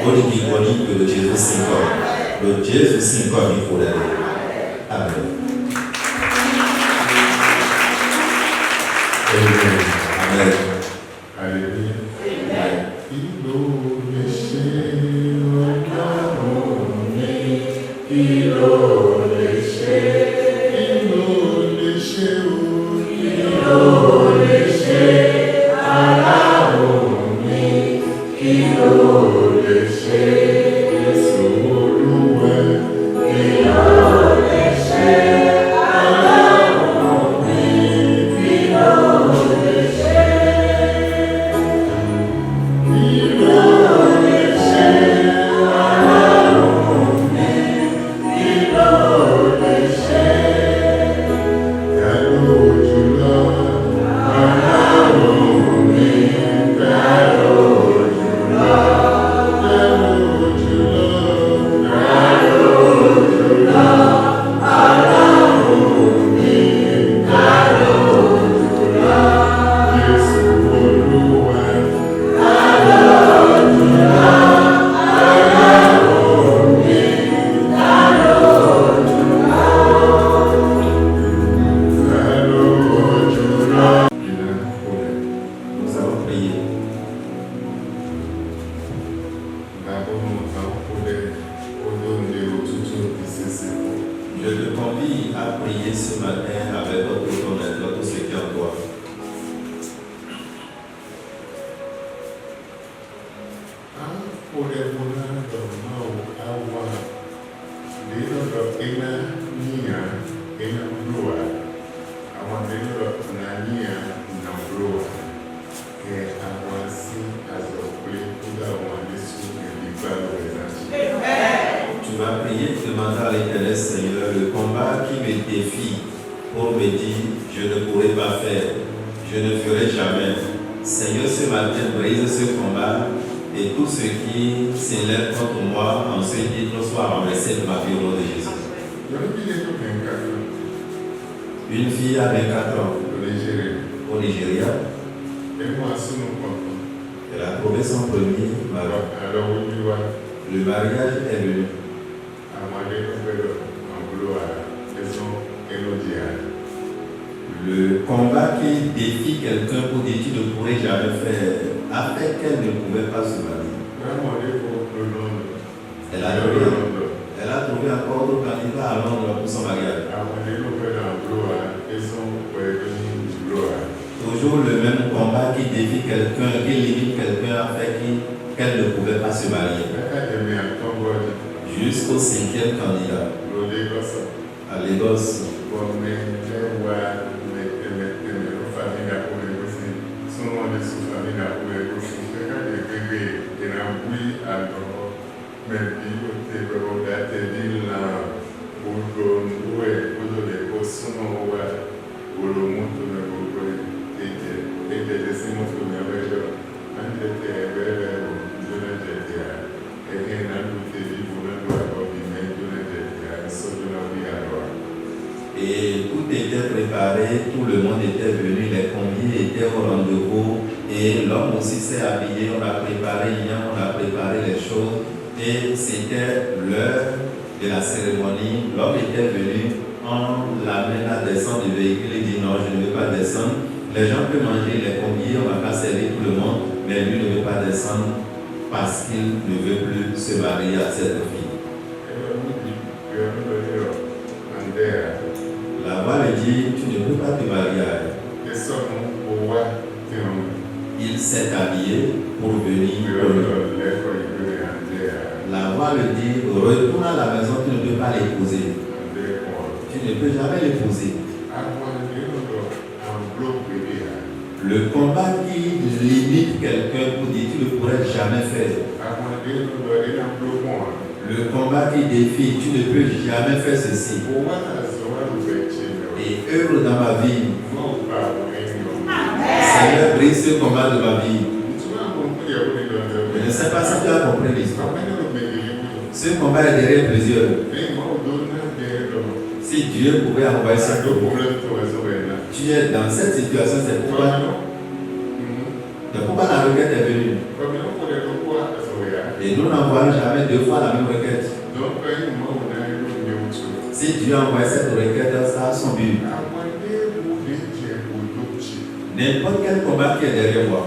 Buoni per Gesù Signore. Lo Gesù Signore mi cura. Amen. Amen. Alléluia. Le combat qui défie quelqu'un pour dire tu ne pourrais jamais faire, a fait qu'elle ne pouvait pas se marier. Elle a trouvé encore d'autres candidats à Londres pour son mariage. Toujours le même combat qui défie quelqu'un, qui limite quelqu'un a fait qu'elle ne pouvait pas se marier. Jusqu'au 5e candidat. À Lagos. Et tout était préparé, tout le monde était venu, les conviés étaient au rendez-vous et l'homme aussi s'est habillé, on a préparé on a préparé les choses et c'était l'heure de la cérémonie. L'homme était venu, on l'amène à descendre du véhicule, il dit non, je ne veux pas descendre. Les gens peuvent manger, les conviés, on va pas servir tout le monde, mais lui ne veut pas descendre parce qu'il ne veut plus se marier à cette fille. La voix lui dit, tu ne peux pas te marier à elle. Il s'est habillé pour venir. La voix lui dit, retourne à la maison, tu ne peux pas l'épouser. Tu ne peux jamais l'épouser. Le combat qui limite quelqu'un pour dire, tu ne pourrais jamais faire. Le combat qui défie, tu ne peux jamais faire ceci. Et œuvre dans ma vie. Seigneur, brise ce combat de ma vie. Je ne sais pas si tu as compris l'histoire. Ce combat est derrière plusieurs. Si Dieu pouvait envoyer ça, tu es dans cette situation, c'est pourquoi la requête est venue. Et nous n'envoyons jamais 2 fois la même requête. Si Dieu envoie cette requête, ça a son but. N'importe quel combat qui est derrière moi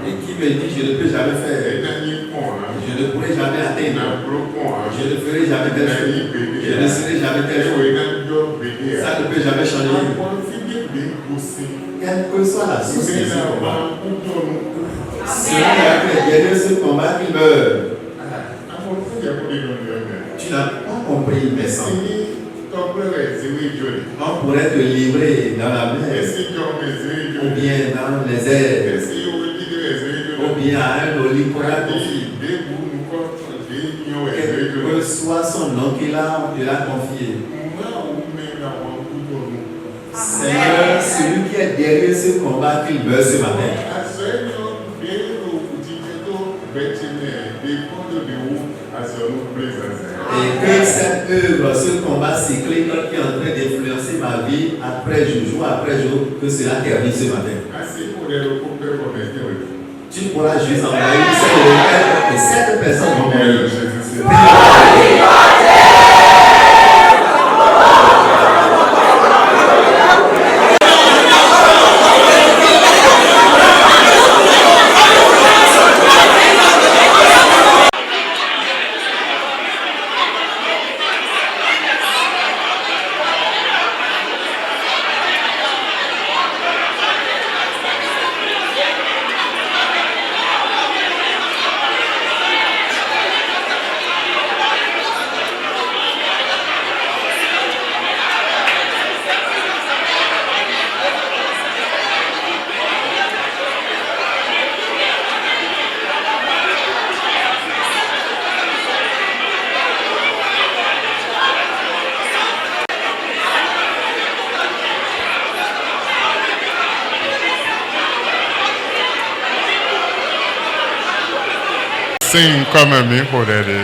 et qui me dit je ne peux jamais faire, je ne pourrai jamais atteindre, je ne ferai jamais telle chose, je ne serai jamais telle chose, ça ne peut jamais changer. Quelle que soit la source de ce combat, celui-là qui est derrière ce combat qui meurt. Tu n'as pas compris, mais sans. On pourrait te livrer dans la mer, ou bien dans les airs, ou bien à un oligopoly. Quel que soit son nom qu'il a, on te l'a confié. Seigneur, celui qui est derrière ce combat, qu'il meurt ce matin. Et que cette œuvre, ce combat cyclique qui est en train d'influencer ma vie après jour après jour, que cela termine ce matin. Tu pourras juste envoyer une seule requête et 7 personnes vont mourir.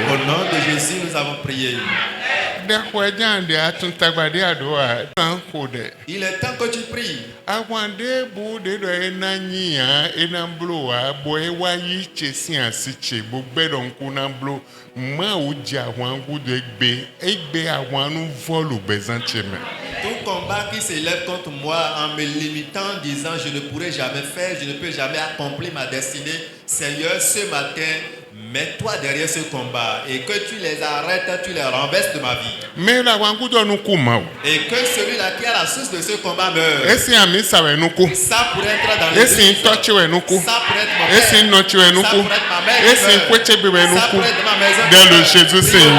Au nom de Jésus, nous avons prié. Il est temps que tu pries. Tout combat qui s'élève contre moi en me limitant, disant je ne pourrai jamais faire, je ne peux jamais accomplir ma destinée. Seigneur, ce matin, mets-toi derrière ce combat et que tu les arrêtes, tu les renverses de ma vie. Et que celui-là qui a la source de ce combat meure. Ça pourrait être dans les ça pourrait être mon père, ça pourrait être ma mère, ça pourrait être ma maison. Dans le Jésus Seigneur.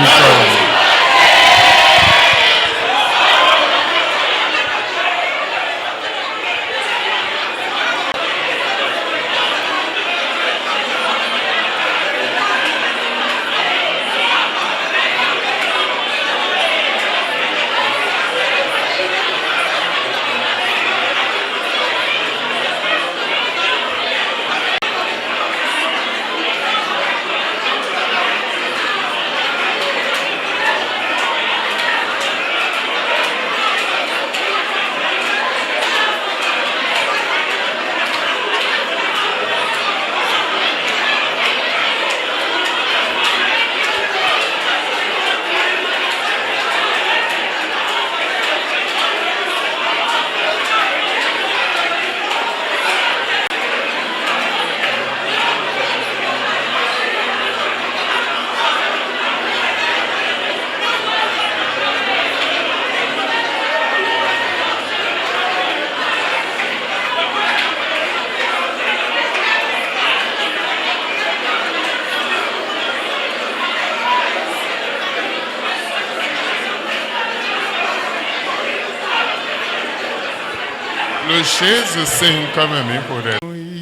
Le Jésus sing comme un micro.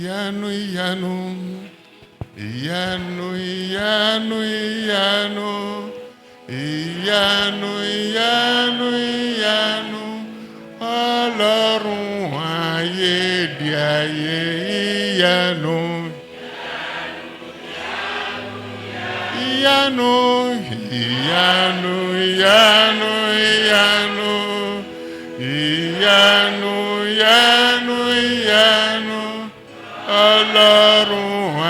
Yanu, yanu, yanu, yanu, yanu, yanu, yanu, yanu. Ọlọ́run ayé di ayé yanu. Yanu, yanu, yanu, yanu, yanu. Yanu, yanu, Ọlọ́run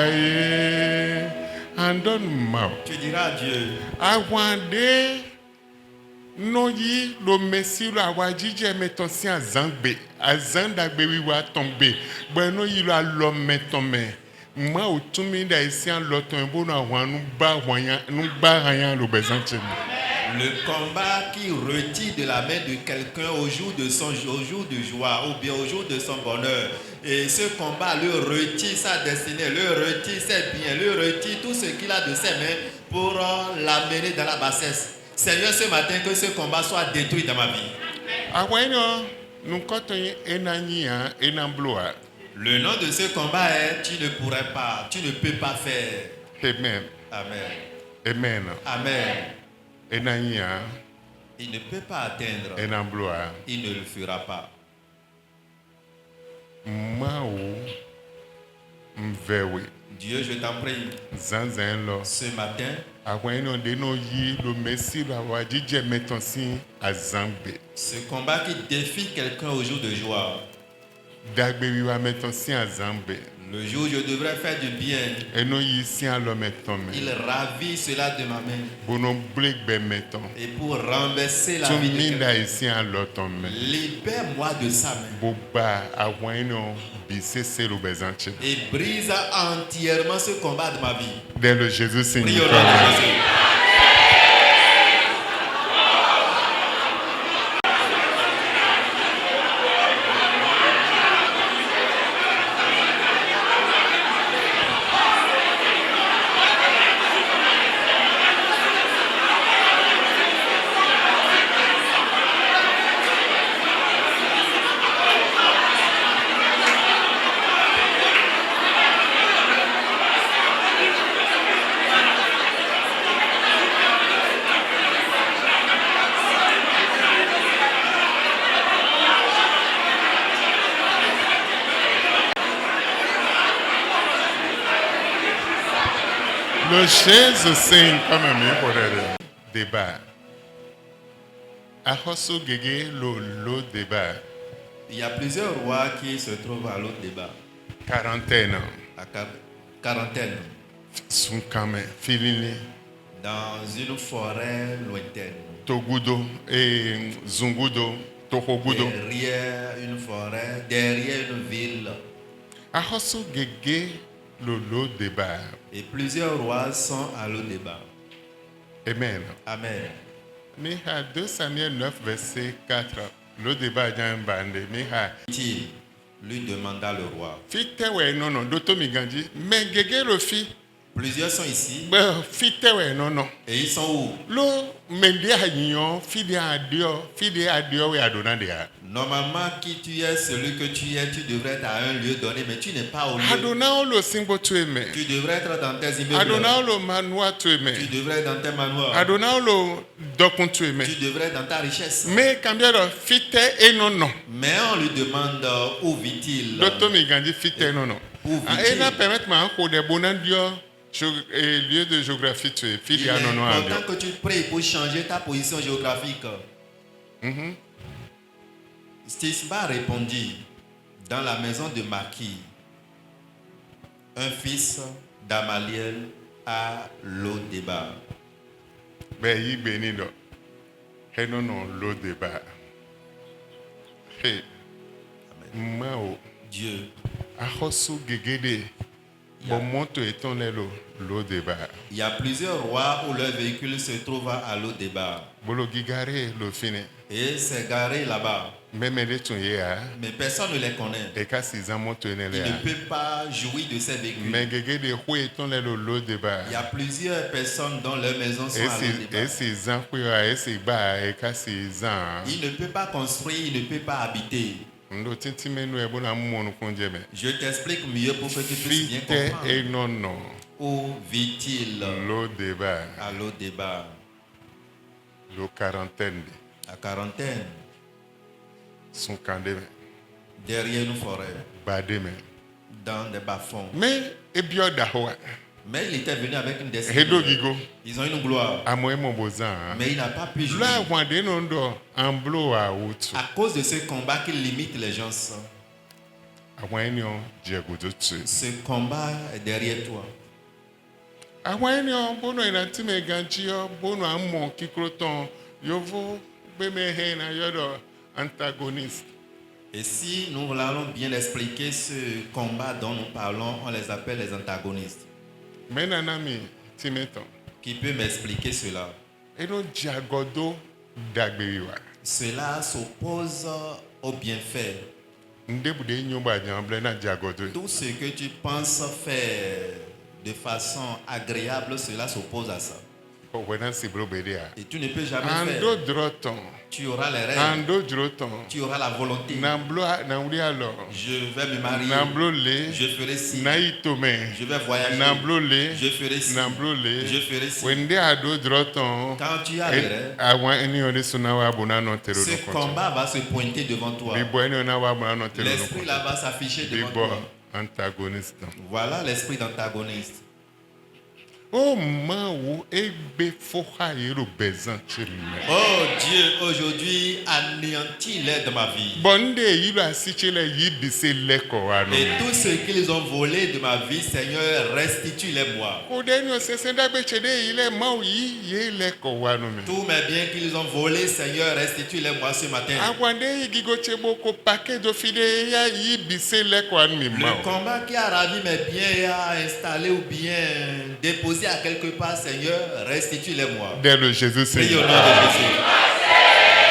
ayédáyé. Andonne-moi. Tu diras à Dieu, Awande no yi lo mesi lo awajije metonsi azangbe azandagbe wiwa tombe gbeno yi lo alo metome ma otumi da isi aloton ebo na wanu ba wanya nu ba hanya lo bezanche. le combat qui retire de la main de quelqu'un au jour de joie ou bien au jour de son bonheur. Et ce combat lui retire sa destinée, lui retire ses biens, lui retire tout ce qu'il a de ses mains pour l'amener dans la bassesse. Seigneur, ce matin, que ce combat soit détruit dans ma vie. Le nom de ce combat est tu ne pourrais pas, tu ne peux pas faire. Amen. Amen. Amen. Amen. Enania, Il ne peut pas atteindre. enambloa, Il ne le fera pas. Mao, Mvewe, Dieu, je t'en prie, Zanzenlo, ce matin, Aweno de no yi, lo messi, lo awajije metonsi azangbe. ce combat qui défie quelqu'un au jour de joie, Dagbe wiwa metonsi azangbe. le jour où je devrais faire du bien, Eno yi si alo metome. il ravit cela de ma main. Bono blegbe meton. Et pour renverser la vie de Tuminda quelqu'un, isi alo tome. libère-moi de sa main Boba aweno bisese lo bezanche. et brise entièrement ce combat de ma vie. Dès le Jésus Prie signe. au nom de Jésus. Le Jésus signe comme un pour le débat. Ahoso gege lo débat. Il y a plusieurs rois qui se trouvent à l'autre débat, Quarantaine. à quarantaine, Sunkame. Filini. dans une forêt lointaine, Togudo. Et Zungudo. Tohogudo. derrière une forêt, derrière une ville. Ahoso gege lo débat. Et plusieurs rois sont à l'autre débat. Amen. Amen. Miha 2 Samuel 9 verset 4. Le débat est un bande. Miha. Il lui demanda le roi. Fitewe non doto miganji. Mais gege le fi. Plusieurs sont ici Fitewe non. et ils sont où? Lo mende hanyo fide adio we adona dia. Normalement, qui tu es, celui que tu es, tu devrais être à un lieu donné, mais tu n'es pas au lieu. Adona lo simbo tueme. Tu devrais être dans tes immeubles. Adona lo manwa tueme. Tu devrais être dans tes manoirs. Adona lo dokun tueme. Tu devrais être dans ta richesse. Mais cambiaro fite enono. Mais on lui demande où vit-il? Doto miganji fite enono. Où Et vit-il? na permettre ma ko de bonandio lieu de géographie tué. Il Fide est anono andio. important que tu pries pour changer ta position géographique. Stisba répondit, dans la maison de Maki, un fils d'Amaliel à Lodébar. Ben yi benido. Enono lo débat. Hey. Mao. Dieu, Ahosu gegede. Bon monto eton lo débat. il y a plusieurs rois où leur véhicule se trouve à Lodébar. Bolo gigare lo fine. Et c'est garé là-bas. Même les tunye ya. Mais personne ne les connaît. Et ka sizan monto Il enele ya. ne peut pas jouir de ces véhicules. Mais gegede hu eton lo débat. Il y a plusieurs personnes dont leurs maisons sont à Lodébar. Et sizan kuya et si ba et ka sizan. Il ne peut pas construire, il ne peut pas habiter. Ndo tinti menu e bona monu konjeme. Je t'explique mieux pour que tu puisses bien Fite comprendre. et non. Où vit-il? Lo débat. À Lodébar, Lo quarantaine. à quarantaine, Son kandeme. derrière une forêt, Bademe. dans des bas-fonds. Mais e bio dahoa. Mais il était venu avec une destinée. Hedo gigo. Ils ont une gloire. Amoe mon bozan. Mais il n'a pas pu jouer. Là wande nondo amblo a utu. À cause de ce combat qui limite les gens. àwọn ènìyàn jẹ gòdò tù. Ce combat est derrière toi. àwọn ènìyàn bónú ìrántí mi gan jí ọ bónú àmọ kíkúrò tán yòówó gbẹmẹ na yọdọ antagoniste. Et si nous allons bien expliquer ce combat dont nous parlons, on les appelle les antagonistes. mẹ́nana mi ti mi tán. Qui peut m'expliquer cela? ẹnu jagodo dàgbére wa. Cela s'oppose au bienfait. ndébùdé nyọba jàmbélé náà jagodo. Tout ce que tu penses faire de façon agréable, cela s'oppose à ça. ọ̀wẹ́ náà sì búrò bèrè à. Et tu ne peux jamais ando faire. dúró tán. Tu auras les rêves, ando dúró tán. tu auras la volonté. na wúri àlọ́. Je vais me marier, na búrò lé. je ferai ci, na ìtòmẹ́. je vais voyager, na búrò lé. je ferai ci, na búrò lé. je ferai ci. wèndé àdó dúró tán. Quand tu as les rêves, àwọn ènìyàn ní sunna wa bò náà nọ tẹ̀rọ ce lọ́kọ̀tún. combat va se pointer devant toi. bíbọ̀ ènìyàn náà wà bò náà nọ tẹ̀rọ L'esprit là lọ́kọ̀tún. va s'afficher devant bíbọ̀ toi. antagoniste. Voilà l'esprit d'antagoniste. ó máa wo égbé fọ́ha yẹ́rọ bẹ̀zán tìrìmẹ́. Oh Dieu, aujourd'hui, anéantis-les de ma vie. bọ́ndé yìí lọ àsìkílẹ̀ yìí bìsẹ̀ lẹ́kọ̀ọ́ wa nù. Et tout ce qu'ils ont volé de ma vie, Seigneur, restitue-les-moi. kò dẹ́nu ọ̀sẹ̀sẹ̀ dágbèsèdè yìí lẹ̀ máa yìí yé lẹ́kọ̀ọ́ wa nù. Tous mes biens qu'ils ont volés, Seigneur, restitue-les-moi ce matin. àwọ̀dé yìí gígó tse bó kó pàkéjọ fìdé yá yìí bìsẹ̀ lẹ́kọ̀ọ́ wa nù mi Le máa. combat qui a ravi mes biens et a installé ou bien déposé à quelque part, Seigneur, restitue-les-moi. dès le Jésus Priez au nom Seigneur. de Jésus.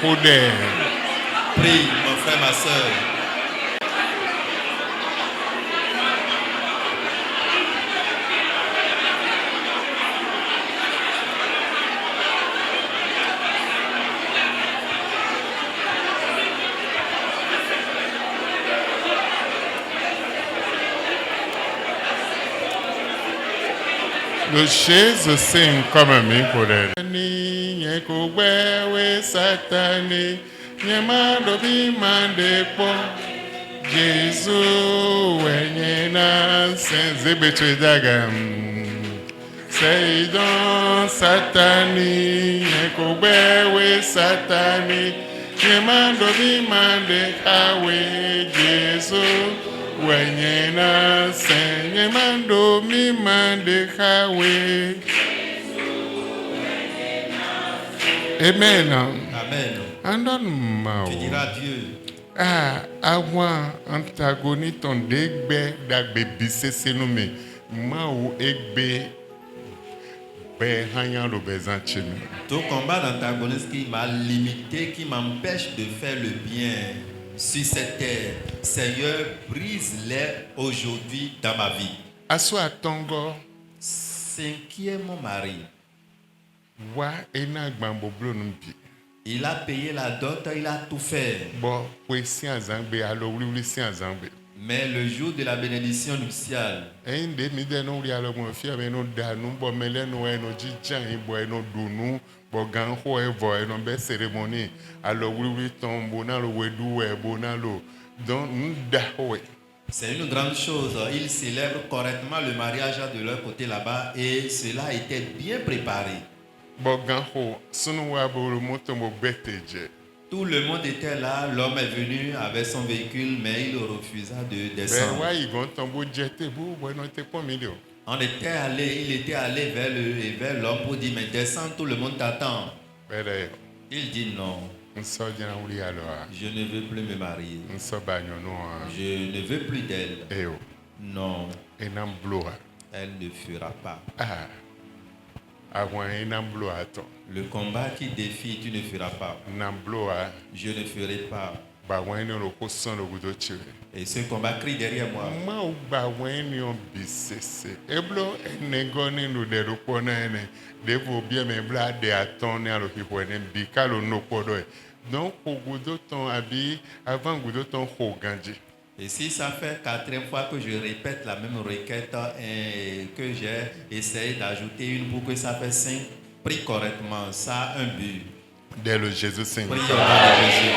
Hodè. Prie, mon frère, ma soeur. Le Jésus sing comme un micro-dè. Nye ko wewe satani, nye madobi mandepo. Jésus wenye na senze betwe dagam. Seydon satani, nye ko wewe satani, nye madobi mandekawe. Jésus wenye na senye madobi mandekawe. Amen. Amen. Andon Tu diras Dieu. Àwọn antagoniste ont dégbé dagbe bise senumi mau egbe be hanya lo bezan chimi. Tout combat d'antagoniste qui m'a limité, qui m'empêche de faire le bien sur cette terre, Seigneur, brise-les aujourd'hui dans ma vie. Aso atongo 5e mon mari. wa ena gbambo blonum bi. Il a payé la dot, il a tout fait. Bo we si azangbe alo wuli si azangbe. Mais le jour de la bénédiction nuptiale, Ende mi de no ri alo mo fi ame no danu bo mele no e no jijan bo e no dunu bo gan ho e vo e no be ceremony alo wuli tombo na lo wedu e bo na lo don nda ho e. c'est une grande chose. Ils célèbrent correctement le mariage de leur côté là-bas et cela était bien préparé. Tout le monde était là, l'homme est venu avec son véhicule, mais il refusa de descendre. Il était allé vers l'homme pour dire, mais descends, tout le monde t'attend. Il dit non. Je ne veux plus me marier. Je ne veux plus d'elle. Non. Elle ne fera pas. Àwọn yẹn náà ń blow àtọ̀. Le combat qui défie, tu ne feras pas. Náà ń blow à. Je ne ferai pas. Bà àwọn yẹn ní ọ̀rọ̀ kó sàn lọ́gùdọ̀ tì rẹ̀. Et ce combat crie derrière moi. Má o gba àwọn yẹn ní ọ̀bì sèse. Eblo ẹnẹgọ́ nínú dẹ̀rù pọ̀ náà ẹnẹ. Dèbò bí ẹ̀mẹ̀ bla dẹ̀ àtọ̀ ní àlòfífọ̀ ẹ̀nẹ̀ bí kálò ní òpó dọ̀ ẹ̀. Donc ògùdọ̀ tán àbí avant ògùdọ̀ tán kò gànjì. Et si ça fait 4e fois que je répète la même requête et que j'ai essayé d'ajouter une pour que ça fait 5, prie correctement, ça a un but. Dès le Jésus Saint. Prie au nom de Jésus.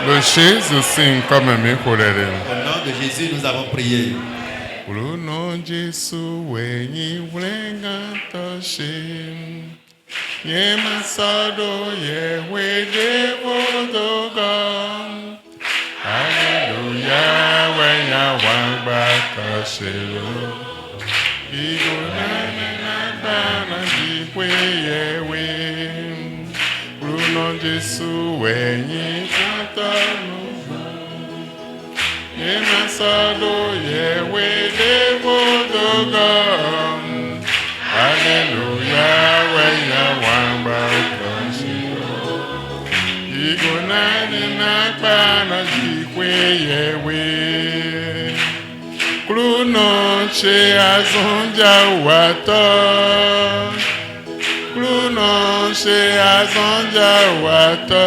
Le Jésus Saint comme un colère. Au nom de Jésus, nous avons prié. Le nom de Jésus, oui, vlenga toshe. Yema sado ye we devo God. Hallelujah, when ya wang back toshe. Igo na na di we ye we. Le nom de Jésus, oui, chantons. Yemasado yewe devo God. Hallelujah, when ya wamba kanshiro. Igonani nakbana jikwe yewe. Kluno che azonja wato. Kluno che azonja wato.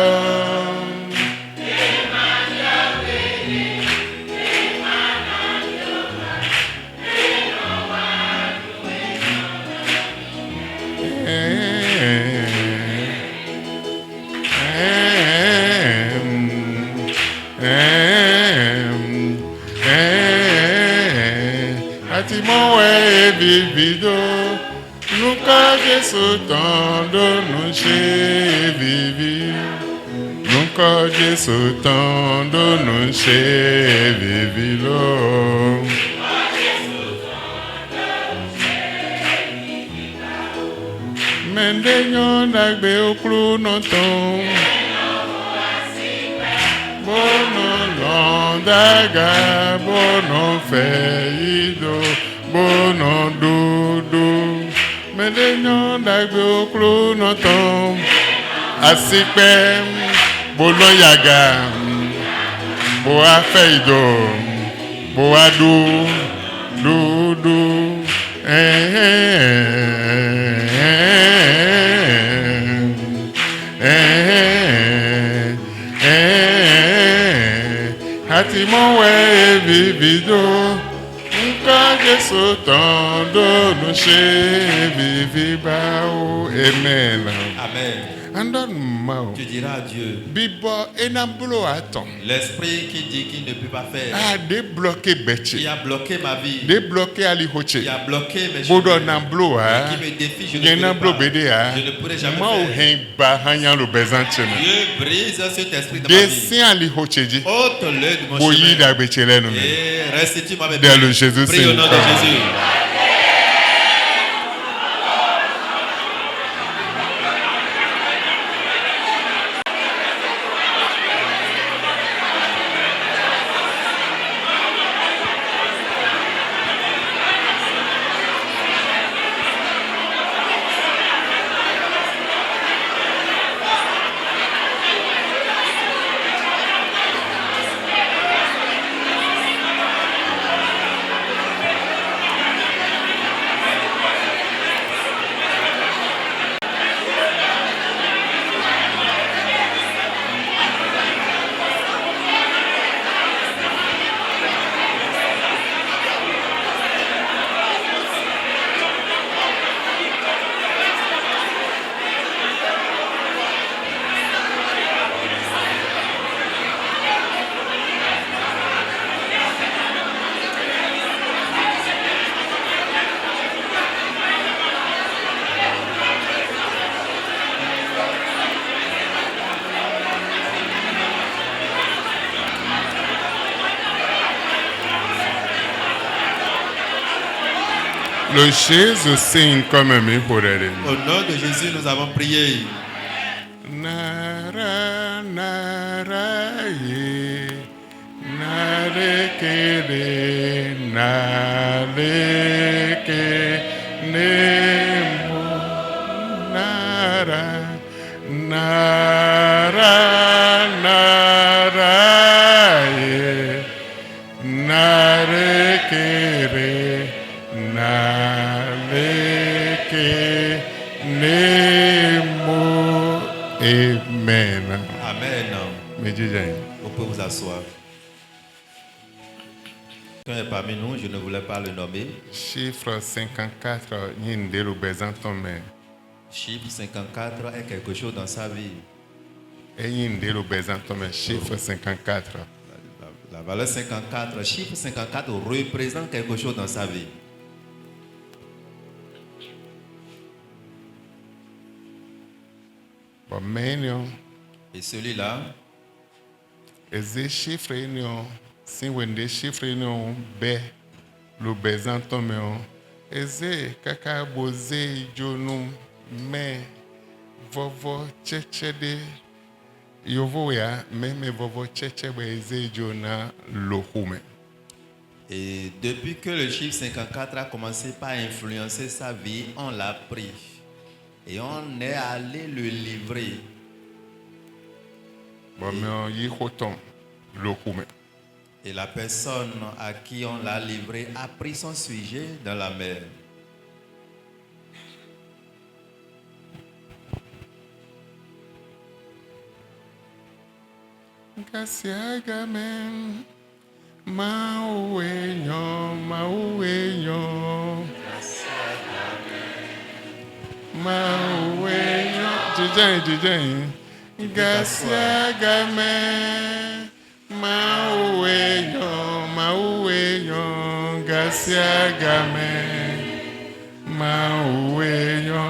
Atimowe vivido, nunca Jésus tando nous chez vivi, nunca Jésus tando nous chez vivilo. Mendenyo dagbe oklu noton, bono londaga, bono feido, bono dudu. Mendenyo dagbe oklu noton, asikpe, bono yaga, boa feido, boa dudu. Atimowe vivido, nunca Jésus tando nous chez vivibao. Amen. Amen. Andon mao. Tu diras à Dieu. Bibo enamblo aton. L'esprit qui dit qu'il ne peut pas faire. Ah, débloqué betche. Il a bloqué ma vie. Débloqué alihoche. Il a bloqué mes Bodo cheveux. namblo ah. Qui me défie, je Je ne pourrai pas. ah. Je ne pourrai jamais Mao faire. hein ba hanya lo bezanche. Dieu brise cet esprit de ma vie. Dessin alihoche di. Ôte-le de mon Boyi chemin. da betchele no. Et restitue-moi mes Dès le biens. Jésus Prie au nom de Saint. Jésus. Lo Jésus sing comme mi porere. Au nom de Jésus, nous avons prié. Nara nara ye nare kere nare ke nemo nara nara nara ye nare kere nare ke nemo. Amen. Amen. Médisez. Vous pouvez vous asseoir. Quelqu'un est parmi nous, je ne voulais pas le nommer. Chiffre 54, Yindelu Bezantome. Chiffre 54 est quelque chose dans sa vie. Et Yindelu Bezantome, chiffre 54. La valeur 54, chiffre 54 représente quelque chose dans sa vie. Bon, mais Et celui-là, eze chiffre si wende chiffre be le Bezantome, eze kaka boze jonum me vovo chechede yovo ya me vovo chechebe eze jona lohume. et depuis que le chiffre 54 a commencé par influencer sa vie, on l'a pris. Et on est allé le livrer. Bon, mais yi hoton lohume. Et la personne à qui on l'a livré a pris son sujet dans la mer. Gasiagamen mauenyo Jijay Gasiagamen mauenyo Gasiagamen mauenyo.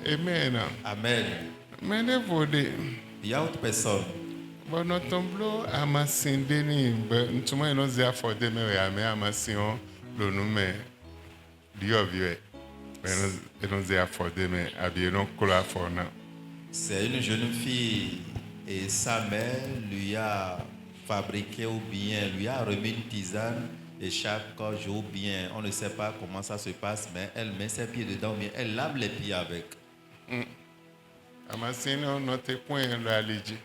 Amen. Amen. Mais ne vode. Il y a autre personne. Bon, notre tableau a massindé ni ntuma ino zia for de me ya me amasion lo nu me dio vie. Mais ino zia for de me abi no kola for na. C'est une jeune fille et sa mère lui a fabriqué ou bien lui a remis une tisane et chaque jour bien, on ne sait pas comment ça se passe, mais elle met ses pieds dedans, mais elle lave les pieds avec. Amasino note point la aliji.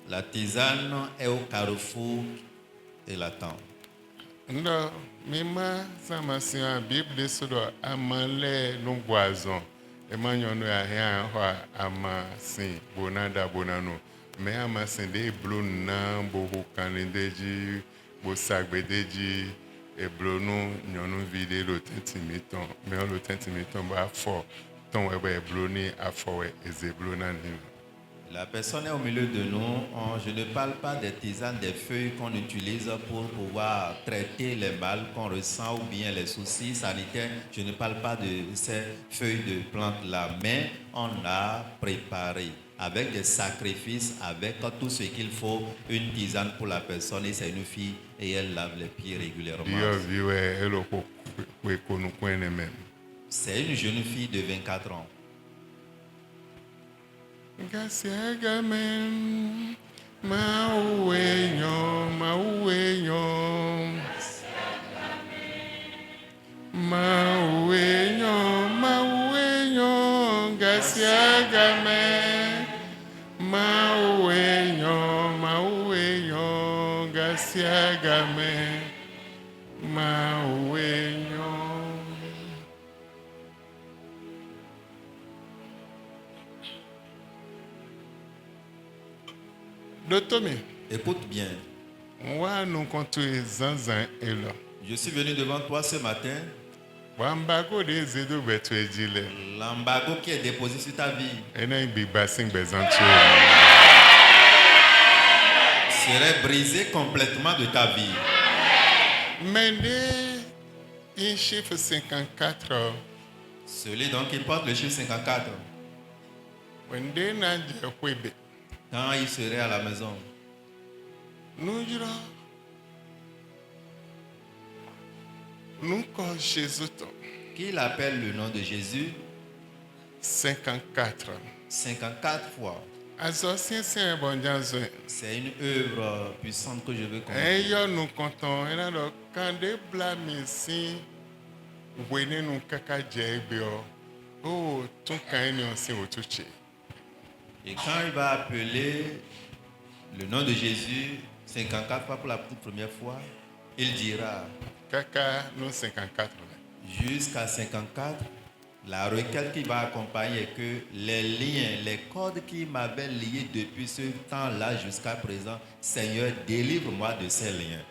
La tisane est au carrefour et l'attend. Ndo mima samasin Bible sodo amale no boison. Emmanuel no ya hia ho amasin bonada bonano. Me amasin de blon na bo hokandeji bo sagbedeji e blono nyonu vide lo 30 miton. Me lo 30 miton ba fo ton webe bloni afo ezeblona ni. La personne est au milieu de nous. Je ne parle pas des tisanes, des feuilles qu'on utilise pour pouvoir traiter les mal qu'on ressent ou bien les soucis sanitaires. Je ne parle pas de ces feuilles de plantes-là, mais on a préparé avec des sacrifices, avec tout ce qu'il faut, une tisane pour la personne et c'est une fille et elle lave les pieds régulièrement. C'est une jeune fille de 24 ans. Gasiagamen mauenyo Gasiagamen mauenyo Gasiagamen mauenyo. Dotome. Écoute bien. Moi, nous comptons Zanzan et là. Je suis venu devant toi ce matin. L'embargo des aides betu ejile. L'embargo qui est déposé sur ta vie serait brisé complètement de ta vie. Mais un chiffre 54. Celui donc qui porte le chiffre 54. Quand il serait à la maison. Nous ko Jésus. qu'il appelle le nom de Jésus 54. 54 fois. Azɔ siɛsiɛ bɔnjanzɔe. C'est une œuvre puissante que je veux commenter. Eyɔ nu kɔntɔn ena dɔ kan de bla mi si wene nu kaka dze egbe o. O tún kan ni o si o tún tse. Et quand il va appeler le nom de Jésus 54 fois pour la toute première fois, il dira Kaka nu 54. jusqu'à 54. La requête qui va accompagner est que les liens, les cordes qui m'avaient lié depuis ce temps-là jusqu'à présent, Seigneur, délivre-moi de ces liens.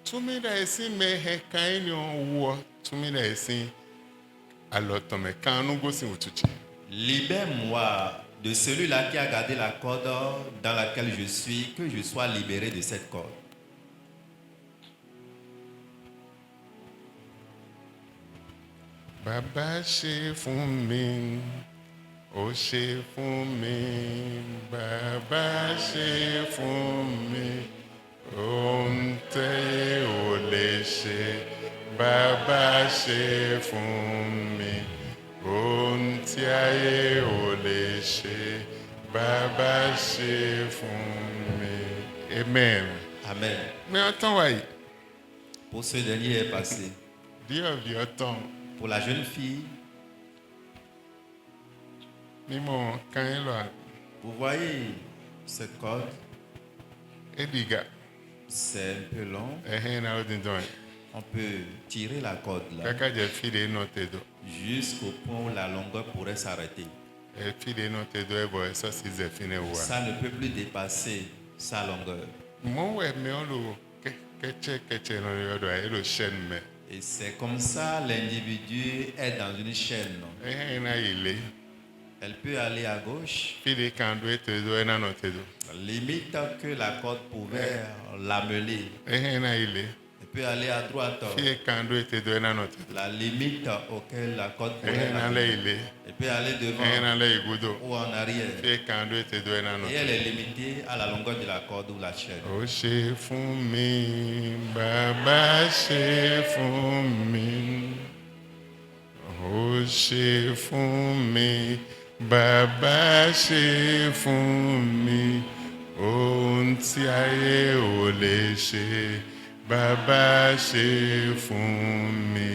Tumi da esi me he kan ni o wɔ tumi da esi alɔtɔmɛ kan nu gosi o tún tse. Libère-moi de celui-là qui a gardé la corde dans laquelle je suis, que je sois libéré de cette corde. Bàbá ṣe fún mi, ó ṣe fún mi, bàbá ṣe fún mi, ohun tẹ́yẹ ò lè ṣe, bàbá ṣe fún mi, ohun tí ayé ò lè ṣe, bàbá ṣe fún mi. Amen. Amen. Mais ọtán wáyé, Pour ce dernier est passé. díẹ̀ bí ọtán, Pour la jeune fille, mímọ̀ kan yín lọ vous voyez cette corde, ẹ̀dìgà. c'est un peu long. Ẹ̀hìn náà ó dín dán yìí. On peut tirer la corde là Kaka jẹ fide náà tẹ̀dọ̀. jusqu'au point où la longueur pourrait s'arrêter. Ẹ fide náà tẹ̀dọ̀ ẹ̀ bọ̀ ẹ̀ sọ́ sí zẹ̀ fínẹ̀ wà. Ça ne peut plus dépasser sa longueur. Mọ̀ wẹ̀ mi ọ́ lò kẹ́tsẹ́ náà yọ̀ dọ̀ ẹ̀ lò ṣẹ́nu mẹ́. Et c'est comme ça l'individu est dans une chaîne. Ẹ̀hìn náà yìí lé. Elle peut aller à gauche, Fide kan do ẹ̀ tẹ̀dọ̀ ẹ̀ náà nọ̀ tẹ̀dọ̀. limite que la corde pouvait l'amener. Ẹ̀hìn náà yìí lé. Elle peut aller à droite, Fide kan do ẹ̀ tẹ̀dọ̀ ẹ̀ náà nọ̀ tẹ̀dọ̀. la limite auquel la corde pourrait Ẹ̀hìn náà lẹ̀ l'amener. yìí lé. Elle peut aller Ẹ̀hìn devant náà lẹ̀ yìí gbúdọ̀. ou en arrière. Fide kan do ẹ̀ tẹ̀dọ̀ ẹ̀ náà nọ̀ Et elle est limitée à la longueur de la corde ou la chaîne. Ó ṣe fún mi, bàbá ṣe fún mi. Ó ṣe fún mi, bàbá ṣe fún mi. Ohun tí ayé ò lè ṣe, bàbá ṣe fún mi.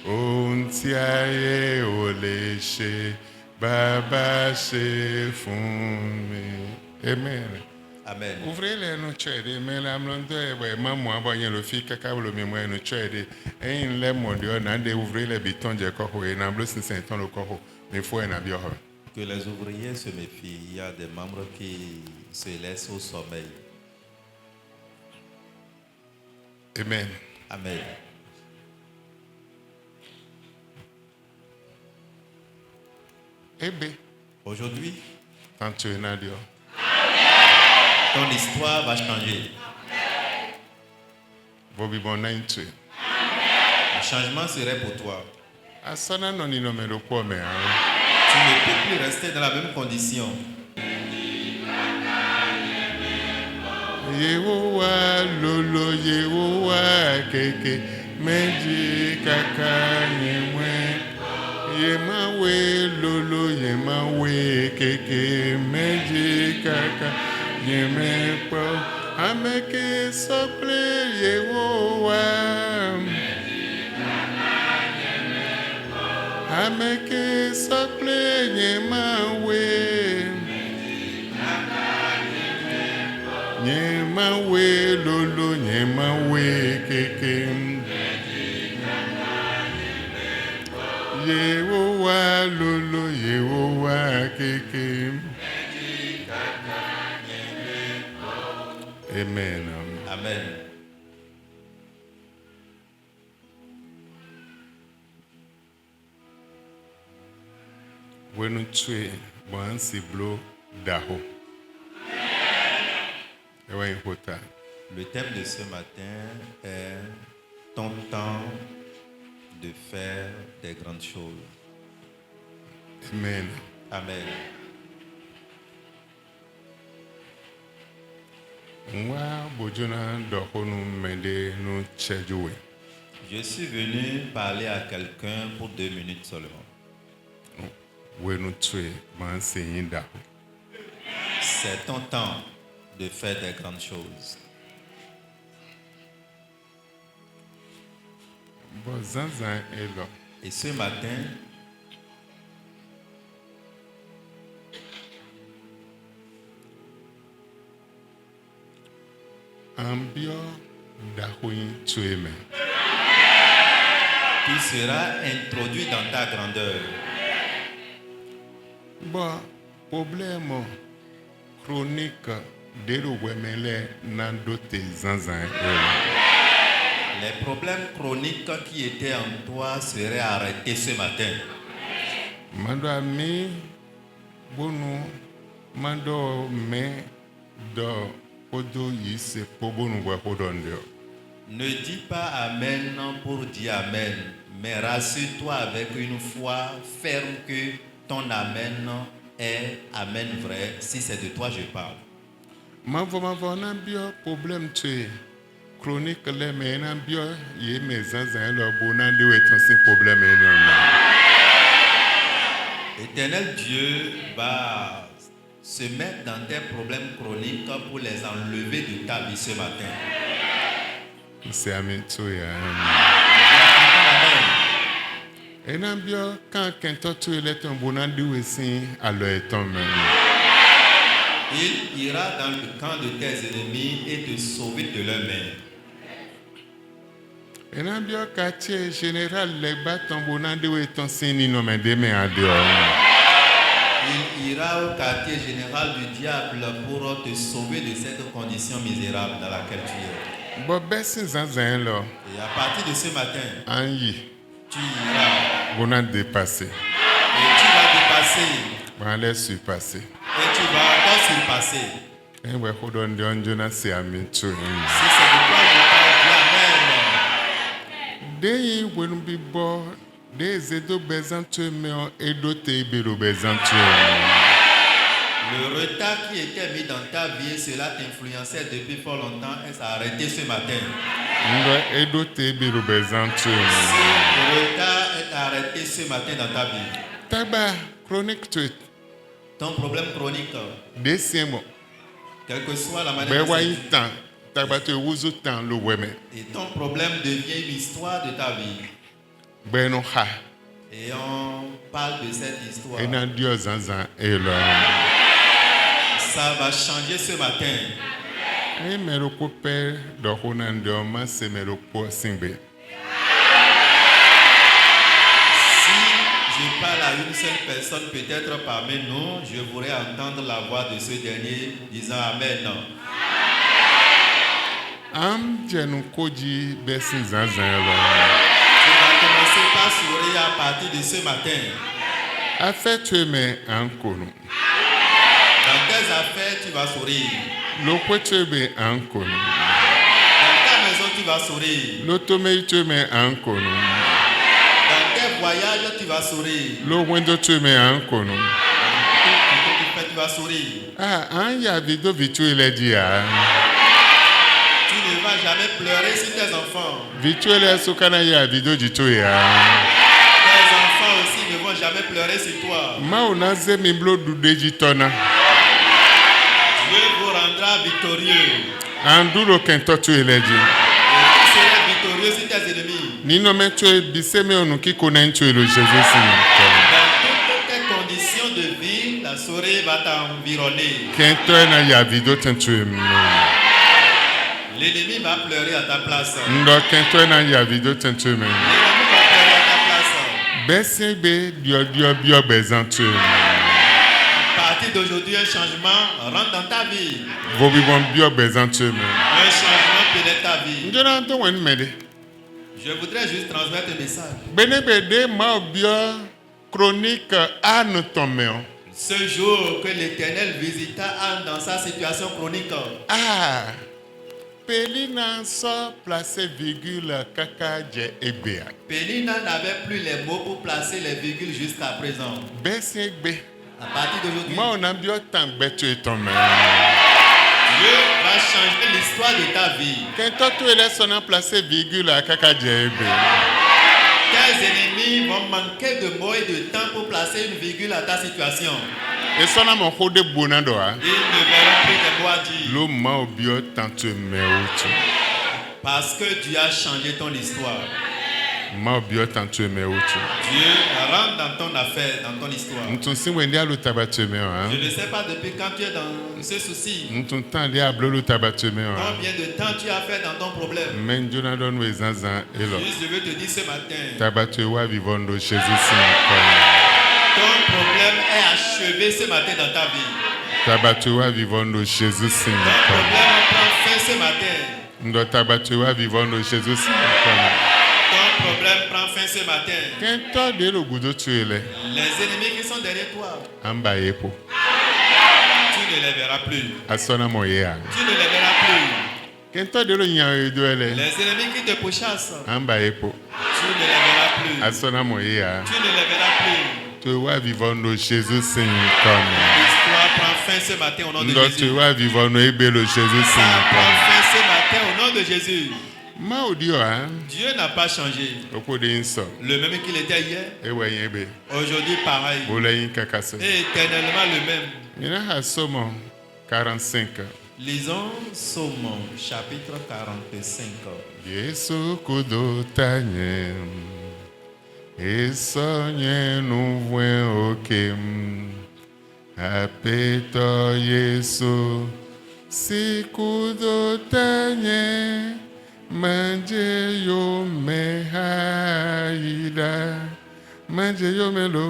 Ohun tí ayé ò lè ṣe, bàbá ṣe fún mi. Amen. Amen. Ouvrez les nous chede, mais la mlonde ouais maman abonye le fi kaka blo mi mo enu chede. Eyin le mondio na de ouvrir les bitons je ko ho e na blo sin ton le ko ho. Mi fo e na bi ho. Que les ouvriers se méfient. Il y a des membres qui se laissent au sommeil. Amen. Amen. Ebe Aujourd'hui, tant tu na dio. ton histoire va changer. Bobi bon na intu. Le changement serait pour toi. Asana no ni no me do ko me a. Tu ne peux plus rester dans la même condition. Yehowa lolo Yehowa keke meji kaka nyemwe. Yemawe lolo yemawe keke meji kaka nyemwe po. Ameke sople Yehowa. Ameke sople yemawe. Nyemawe lolo nyemawe keke Yehowa lolo Yehowa keke. Amen. Amen. Wenu tue bonsi blo daho. Ewa hota. Le thème de ce matin est ton temps de faire des grandes choses. Amen. Amen. Nwa bojona dohonu mende no chejuwe. Je suis venu parler à quelqu'un pour 2 minutes seulement. Wenu tue man seyin da. C'est ton temps de faire des grandes choses. Bon zanzan elo. Et ce matin, Ambio da hoyin tue me. tu seras introduit dans ta grandeur. Bon problème chronique de lo wemele nando te zanzan elo. Les problèmes chroniques qui étaient en toi seraient arrêtés ce matin. Mando ami bonu mando me do podo yise pobonu wa podondio. Ne dis pas Amen pour dire Amen, mais rassure-toi avec une foi ferme que ton Amen est Amen vrai, si c'est de toi je parle. Mavo na bio problème tu chronique le me na bio ye me zanzan lo bona de weton sin problème énorme. Éternel Dieu va se mettre dans tes problèmes chroniques pour les enlever de ta vie ce matin. C'est amen to ya. Amen. Et na bio quand kento tu le ton bona de wesin alo eton me. Il ira dans le camp de tes ennemis et te sauver de leurs mains. Et na bio quartier général le baton bona de weton sin ni no me de me adio. Il ira au quartier général du diable pour te sauver de cette condition misérable dans laquelle tu es. Bo besin zanzan lo Et à partir de ce matin, anyi tu iras bona dépasser. et tu vas dépasser Bon les surpasser. et tu vas encore surpasser. Et we hodon de onjona c'est amen to. Si c'est de toi je parle, dis Amen. Deyi wenu bi bo de zedo bezan tu me edo te ibero bezan tu. Le retard qui était mis dans ta vie, cela t'influençait depuis fort longtemps et ça a arrêté ce matin. Ndo edo te ibero bezan tu. Le retard est arrêté ce matin dans ta vie. Taba chronique tu Ton problème chronique, desiemo quelle que soit la be manière wa dont yin tan taba tu wuzu tan lo weme. et ton problème devient une histoire de ta vie. Be no ha. Et on parle de cette histoire. Ena dio zanzan elo. Ça va changer ce matin. E mero ko pe do hona ndo ma se mero ko singbe. Si je parle à une seule personne, peut-être parmi nous, je voudrais entendre la voix de ce dernier disant Amen. Am jenu koji besin zanzan elo. Tu vas commencer par sourire à partir de ce matin. Affaire tu me ankono. Dans tes affaires, tu vas sourire. Lo ko tu be ankono. Dans ta maison, tu vas sourire. Lo to me tu me ankono. Dans tes voyages, tu vas sourire. Lo wendo tu me ankono. Tout ce que tu fais, tu vas sourire. Ah, an ya video vitu ile dia. Tu ne vas jamais pleurer sur tes enfants. Vitu ile sukana ya video jitu ya. Tes enfants aussi ne vont jamais pleurer sur toi. Ma unaze miblo dude jitona. Dieu vous rendra victorieux. Anduro kento tu ile ji. Et tu seras victorieux sur tes ennemis. Nino me tu biseme onuki konentu ilo Jésus. Dans toutes tes conditions de vie, la souris va t'environner. Kento na ya video tentu. L'ennemi va pleurer à ta place. Ndo kento na ya video tentu. L'ennemi va pleurer à ta place. Bese be dio bio bezantu. À partir d'aujourd'hui, un changement rentre dans ta vie. Vobi bon bio bezantu. Un changement pénètre ta vie. Njona ndo wen mede. Je voudrais juste transmettre un message. Benebede ma bio chronique an tomeo. Ce jour que l'Éternel visita Anne dans sa situation chronique, Ah, Pelina so placé virgule kaka je ebea. Pénina n'avait plus les mots pour placer les virgules jusqu'à présent. Besi egbe. À partir d'aujourd'hui, Ma on a bio tang betu etomeo. Dieu va changer l'histoire de ta vie. Quand tu es là, on a placé virgule à Kakadjebe. Tes ennemis vont manquer de mots et de temps pour placer une virgule à ta situation. Et ça, on a mon code de bonandoa. Ils ne verront plus tes mots à dire. Le mot bio tant tu m'es. Parce que Dieu a changé ton histoire. Mot bio tant tu m'es. Dieu rentre dans ton affaire, dans ton histoire. Nous sommes wendy à l'utabatumé. Je ne sais pas depuis quand tu es dans ce souci. Nous sommes temps diable l'utabatumé. Combien de temps tu as fait dans ton problème? Mais Dieu n'a donné aux enfants et là. Juste, je veux te dire ce matin. Tabatua vivando Jésus. Ton problème est achevé ce matin dans ta vie. Tabatua vivando Jésus. Ton problème prend fin ce matin. Ndo tabatua vivando Jésus. Ton problème prend fin ce matin. Quand toi de le goudou tu es là. Les ennemis qui sont derrière toi, Ambayepo. tu ne les verras plus. Asona moya. Tu ne les verras plus. Quand toi de le nyayo de là. Les ennemis qui te pourchassent, Ambayepo. tu ne les verras plus. Asona moya. Tu ne les verras plus. Tu vois vivando Jésus. L'histoire prend fin ce matin au nom de Ndo Jésus. tu vois vivando ebelo Jésus. Ça prend fin ce matin au nom de Jésus. Maudio hein. Dieu n'a pas changé. Oko de inso. Le même qu'il était hier, Ewayebe. aujourd'hui pareil. Bolayin kakase. Et éternellement le même. Mina hasomo 45. Lisons Psaume chapitre 45. Yesu kudotanye. Esonye nuvwe okem. Apeto Yesu. Si kudotanye. Manje yo me haida. Manje yo me lo.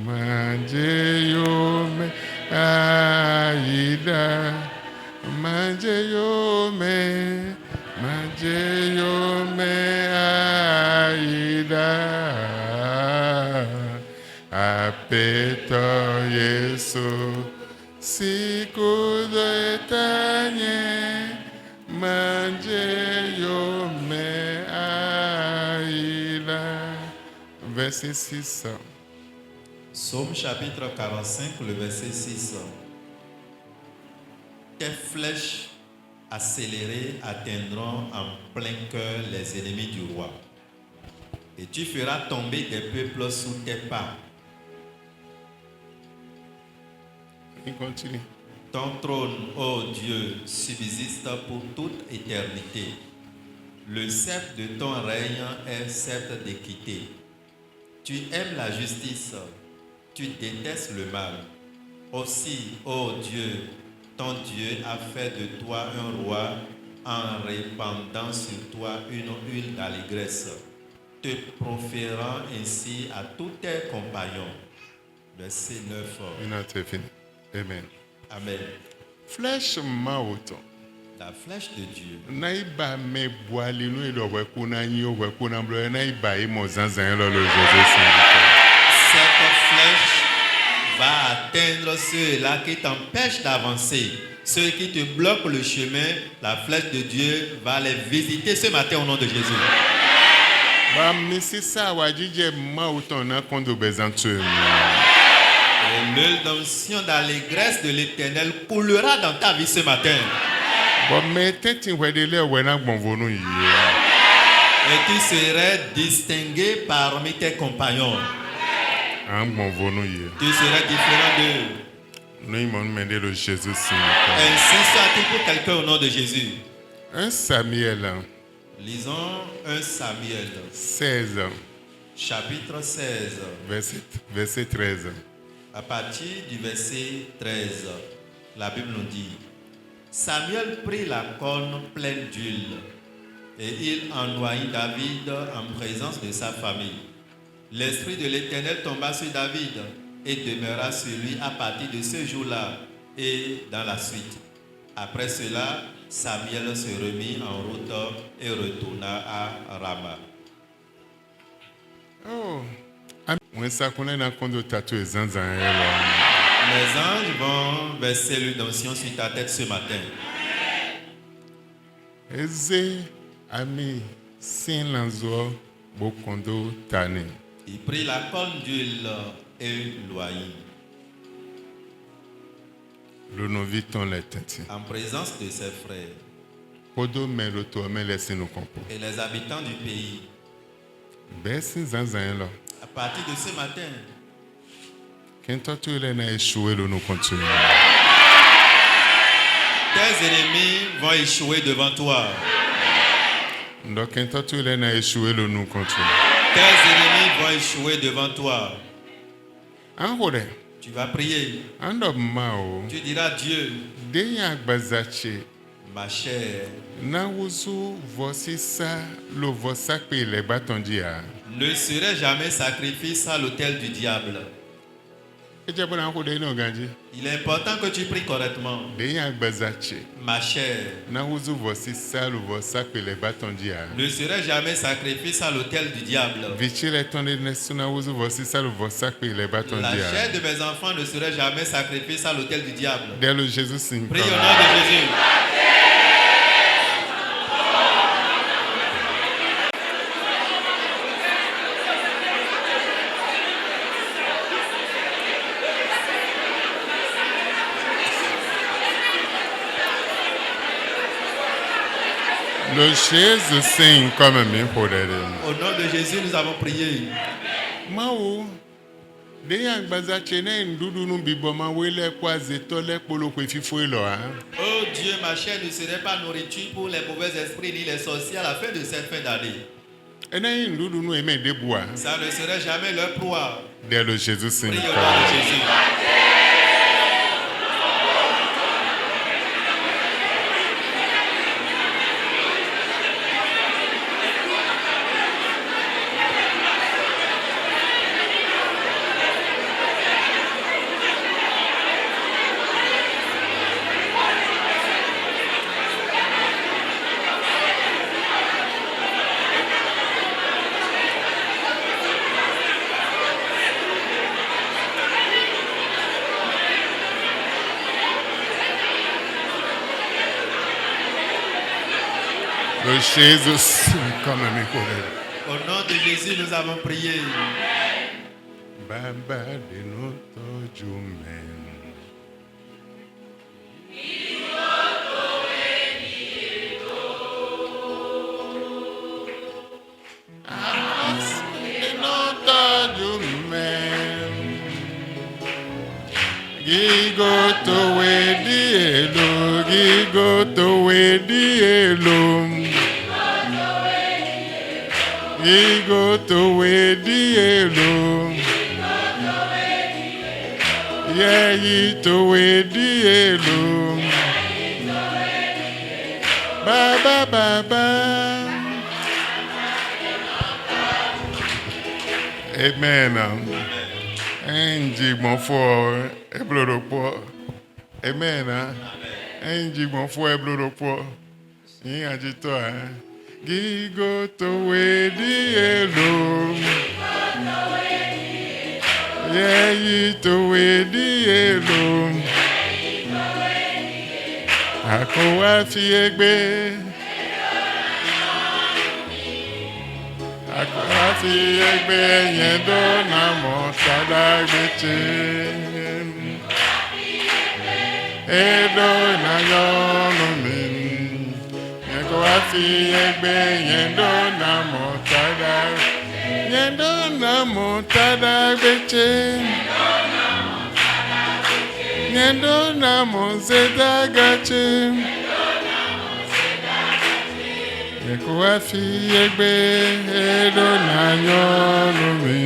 Manje yo me haida. Manje yo me aida. Apeto Yesu sikudo etanye. Manje yo me aida. Verset 6. Psaume chapitre 45, le verset 6. Tes flèches accélérées atteindront en plein cœur les ennemis du roi. Et tu feras tomber des peuples sous tes pas. Il continue. Ton trône, ô Dieu, subsiste pour toute éternité. Le sceptre de ton règne est sceptre d'équité. Tu aimes la justice, tu détestes le mal. Aussi, ô Dieu, ton Dieu a fait de toi un roi en répandant sur toi une huile d'allégresse, te proférant ainsi à tous tes compagnons. Verset 9. Amen. Amen. Flèche maoto. La flèche de Dieu. Naiba me boali no edo wekuna nyi wekuna blo naiba imo zanzan lo Jésus. Cette flèche va atteindre ceux-là qui t'empêchent d'avancer. Ceux qui te bloquent le chemin, la flèche de Dieu va les visiter ce matin au nom de Jésus. Ba misisa wajije maoto na kondo bezantu. Et l'huile d'onction d'allégresse de l'Éternel coulera dans ta vie ce matin. Bon mais tenti wedele wena gbonvonu yi. Et tu serais distingué parmi tes compagnons. Am gbonvonu yi. Tu serais différent d'eux. No imon mende lo Jésus. Ainsi soit-il pour quelqu'un au nom de Jésus. 1 Samuel. Lisons 1 Samuel. 16. Chapitre 16. Verset 13. À partir du verset 13, la Bible nous dit: Samuel prit la corne pleine d'huile et il ennoyit David en présence de sa famille. L'esprit de l'Éternel tomba sur David et demeura sur lui à partir de ce jour-là et dans la suite. Après cela, Samuel se remit en route et retourna à Rama. Oh. Les anges vont verser l'huile d'onction sur ta tête ce matin. Il prit la corne d'huile et l'oignit. Le nom viton les têtes. en présence de ses frères Podo mais le tour mais laissez nous compo. et les habitants du pays. Bessin zanzan là. À partir de ce matin, Quand toi tu es là échoué le nous continue. tes ennemis vont échouer devant toi. Donc quand toi tu es là échoué le nous continue. Tes ennemis vont échouer devant toi. En gros, Tu vas prier. en homme mao. Tu diras Dieu, Deya bazache. ma chère, Na wuzu vosi sa lo vosak pe le baton dia. ne serait jamais sacrifice à l'autel du diable. Eja bona ko de no ganji. Il est important que tu pries correctement. Deya bazache. Ma chère, Na wuzu vosi sa lo vosak pe le baton dia. ne serait jamais sacrifice à l'autel du diable. Vichi le tonde nesu na wuzu vosi sa lo vosak pe le baton La dia. chair de mes enfants ne serait jamais sacrifice à l'autel du diable. Dès le Jésus signe. Prie au nom de Jésus. Le Jésus signe comme un pour Au nom de Jésus, nous avons prié. Mao. Deya bazache na ndudu nu bibo ma wele kwa zeto le polo kwe fifo ilo ha. Oh Dieu, ma chair ne serait pas nourriture pour les mauvais esprits ni les sorciers à la fin de cette fin d'année. Ena ndudu nu eme deboa. Ça ne serait jamais leur proie. Dès le Jésus signe. Prie au nom de Jésus. Le Jésus signe comme un pour Au nom de Jésus, nous avons prié. Baba de notre Jumen. Gigoto wedi elo, gigoto wedi elo, gigoto wedi elo, yeyito wedi elo, baba baba. Amen. Angie Monfort, Eblodopo. Amen. Angie Monfort, Eblodopo. Yin agito Gigo to wedi elo. Yeah, yi to wedi elo. Ako afi egbe. Afi egbe yẹn dọ́nà mọ́ sádágbèche. Edo na yọnu mi. Ẹ̀kọ́ afi egbe yẹn dọ́nà mọ́ sádágbèche. Yẹn dọ́nà mọ́ sádágbèche. Yẹn dọ́nà mọ́ sádágbèche. Ẹ̀kọ́ afi egbe edo na yọnu mi.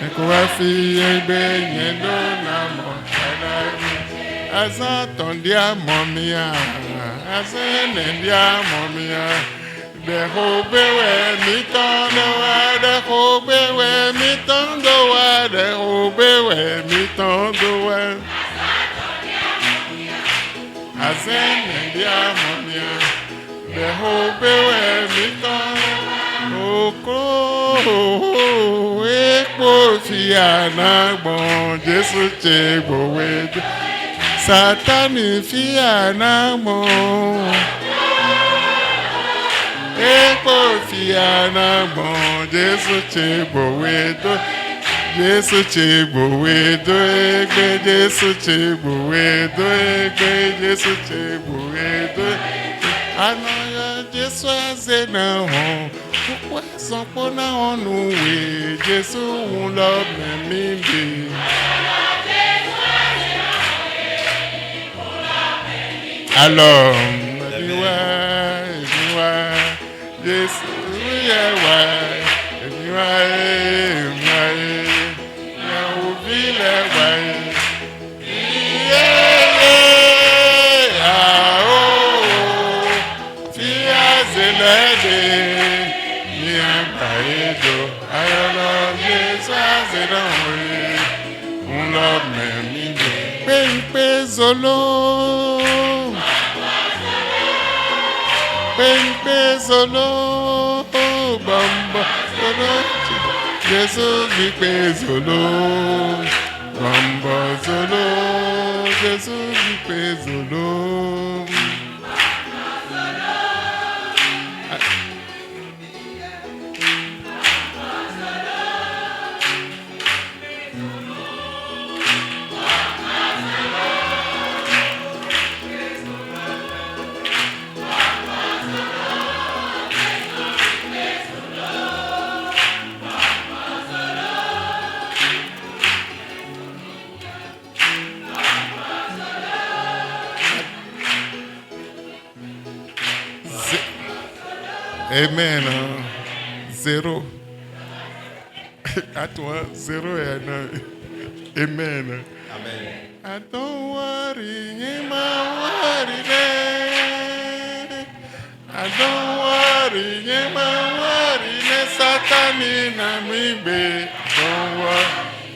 Ẹ̀kọ́ afi egbe yẹn dọ́nà mọ́ sádágbèche. Azan tọ̀ndí àmọ́ mi à, azan nẹ̀ndí àmọ́ mi à. Dẹ̀kọ́ gbéwẹ̀ mi tán lọ́wọ́, dẹ̀kọ́ gbéwẹ̀ mi tán lọ́wọ́, dẹ̀kọ́ gbéwẹ̀ mi tán lọ́wọ́. Azan nẹ̀ndí àmọ́ mi à. Dẹ̀kọ́ gbéwẹ̀ mi tán. Oko epo fi àná gbọ̀n Jésù ṣe gbòwe. Sátánì fi àná gbọ̀n. Epo fi àná gbọ̀n Jésù ṣe gbòwe tó. Jésù chegbowe doegbe, Jésù chegbowe doegbe, Jésù chegbowe doegbe. Anoya Jésù aze na hàn, púpọ̀ ẹ̀sán pọ̀ náà hàn nù wé, Jésù ń lọ mẹ́mí bè. Alors, èmi wá, Jésù yẹ wá, èmi wá, ìyàwó bí lẹ wá. Fi àzẹ̀lẹ́dẹ̀ ní àgbáyéjọ, ayọ̀lọ́ Jésù àzẹ̀dánwé, ń lọ mẹ́mí bè. Péńpé zolo. Péńpé zolo, bamba zolo, Jésù gbígbé zolo, bamba zolo, Jésù gbígbé zolo. Amen. Zéro. À toi, zéro et un. Amen. Amen. I don't worry, Yema worry, ne. I don't worry, Yema worry, ne. Satani na mimbe. Don't worry,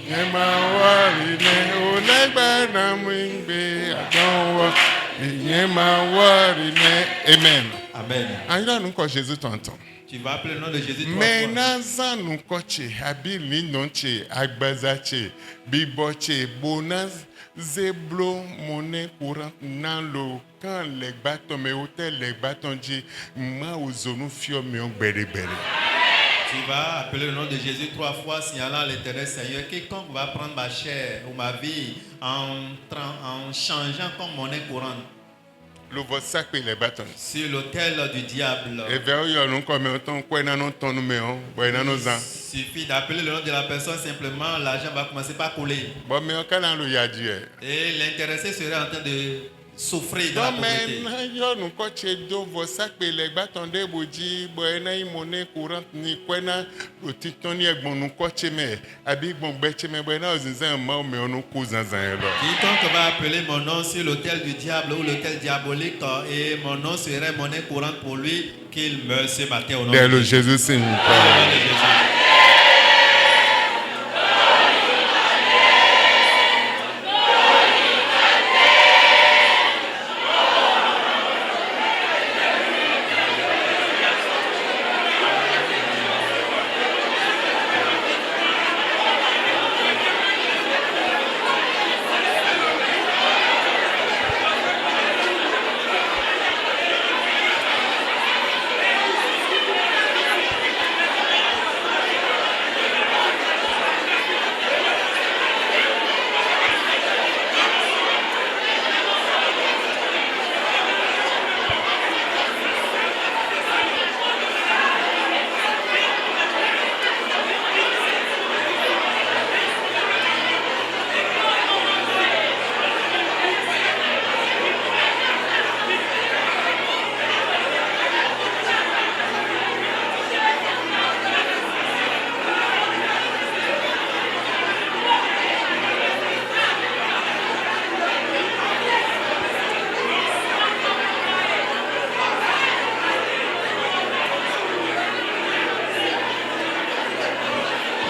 Yema worry, ne. Olegba na mimbe. I don't worry, Yema worry, ne. Amen. Amen. Aïda nous quand Jésus t'entend. Tu vas appeler le nom de Jésus 3 Mais fois. naza nous koche, abili nonche, agbazache, biboche, bonaz, zeblo, monnaie courant, nalo, quand les bâtons, mais hôtel, les bâtons, ma ouzonou fio, mais on bere. Tu vas appeler le nom de Jésus 3 fois, signalant à l'Éternel Seigneur, quiconque va prendre ma chair ou ma vie en changeant comme monnaie courante Le vote sacré, les bâtons. sur l'autel du diable. Et vers eux, nous comme autant, quoi, non, ton numéro, quoi, non, nos ans. Il suffit d'appeler le nom de la personne, simplement l'argent va commencer par couler. Bon, mais quand on l'a dit, Et l'intéressé serait en train de souffrir dans la non, pauvreté. mais yo nous coach do vo sacré les bâtons de boji boena i monnaie courante ni kwena otitoni egbon nous coach mais abi gbon beche mais boena ozinzan ma mais on nous couzanzan lo. Quiconque va appeler mon nom sur l'autel du diable ou l'autel diabolique et mon nom serait monnaie courante pour lui, qu'il meure ce matin au nom Dès de le Jésus. Jésus signe. Au nom de Jésus.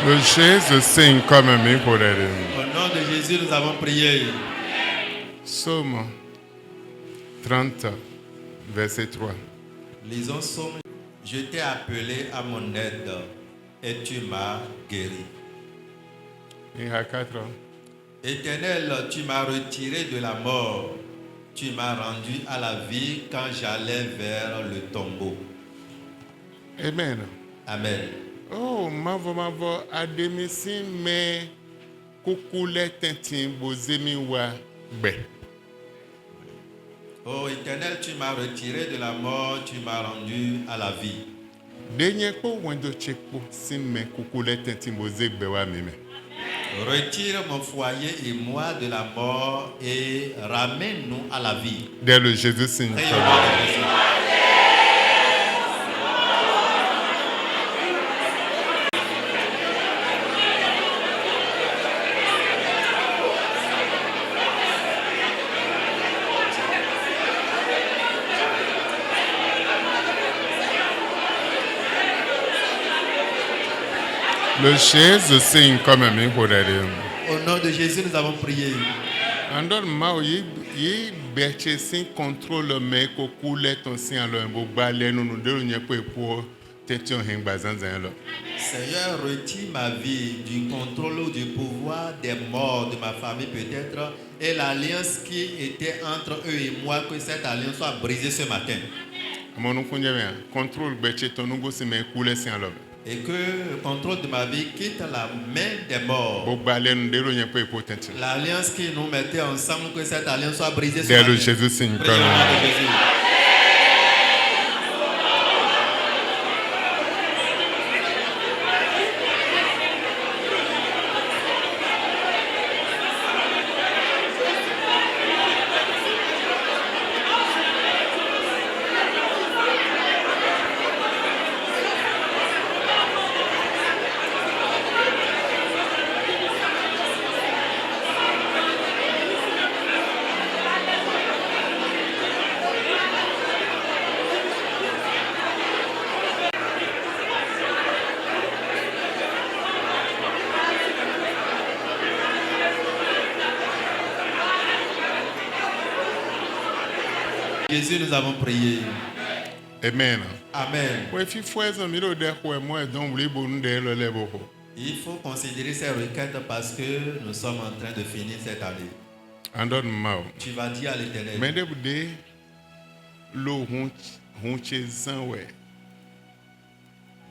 Le Jésus signe comme un micro. Au nom de Jésus, nous avons prié. Somme 30, verset 3. Lisons Somme. Je t'ai appelé à mon aide et tu m'as guéri. Il y a 4. Éternel, tu m'as retiré de la mort. Tu m'as rendu à la vie quand j'allais vers le tombeau. Amen. Amen. Oh, mavo ademisi me kukule tentin bozemi wa be. Oh Éternel, tu m'as retiré de la mort, tu m'as rendu à la vie. Denye ko wendo chekpo sin me kukule tentin boze be wa mime. Retire mon foyer et moi de la mort et ramène-nous à la vie. Dès le Jésus signe. Prions au nom de Jésus. Le Jésus signe comme un mihodari. Au nom de Jésus, nous avons prié. Andor mao yi beche sin contrôle me ko kule ton sin alo en bo bale nunu de nye po epo tention hin bazanzan lo. Seigneur, retire ma vie du contrôle ou du pouvoir des morts de ma famille peut-être et l'alliance qui était entre eux et moi, que cette alliance soit brisée ce matin. Amonu kunje me contrôle beche ton ngo si me kule sin alo. Et que le contrôle de ma vie quitte la main des morts. Bo bale nu de nye po epo tention. L'alliance qui nous mettait ensemble, que cette alliance soit brisée ce Dès matin. le Jésus signe. Prions au nom de Jésus. Jésus, nous avons prié. Amen. Amen. Ouais fi fouez mi do de ko mo e don wuli bo nu de lo le bo. Il faut considérer ces requêtes parce que nous sommes en train de finir cette année. Andor mao. Tu vas dire à l'Éternel. Mais de bude lo hun chezan we.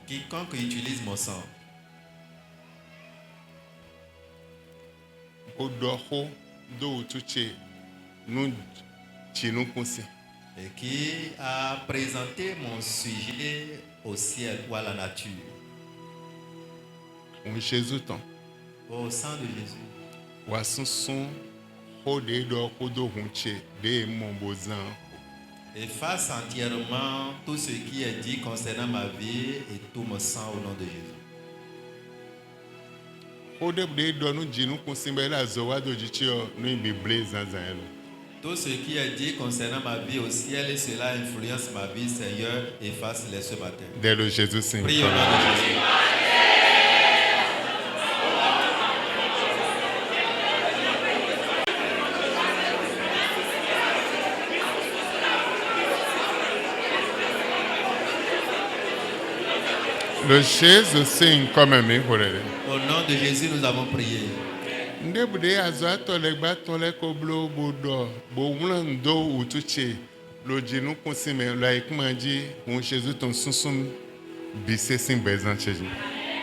Quiconque utilise mon sang O do ho do tuche nu chinu kunsi. et qui a présenté mon sujet au ciel ou à la nature, On Jésus ton. au sang de Jésus, Wa sunsun ho de do ko do hun che de mon bozan. efface entièrement tout ce qui est dit concernant ma vie et tout mon sang au nom de Jésus. Ho de bude do nu jinu kunsi be la zo wa do jichi o nu bi blaze zan lo. Tout ce qui est dit concernant ma vie au ciel et cela influence ma vie, Seigneur, efface-les ce matin. Dès le Jésus signe. Prions au nom de Jésus. Le Jésus signe comme un mihodari. Au nom de Jésus, nous avons prié. Nde bude azo atole gba tole ko blo bodo bo wlan do utuche lo jinu kunsime la ikmanji on Jésus ton sunsun bise sin bezan cheji.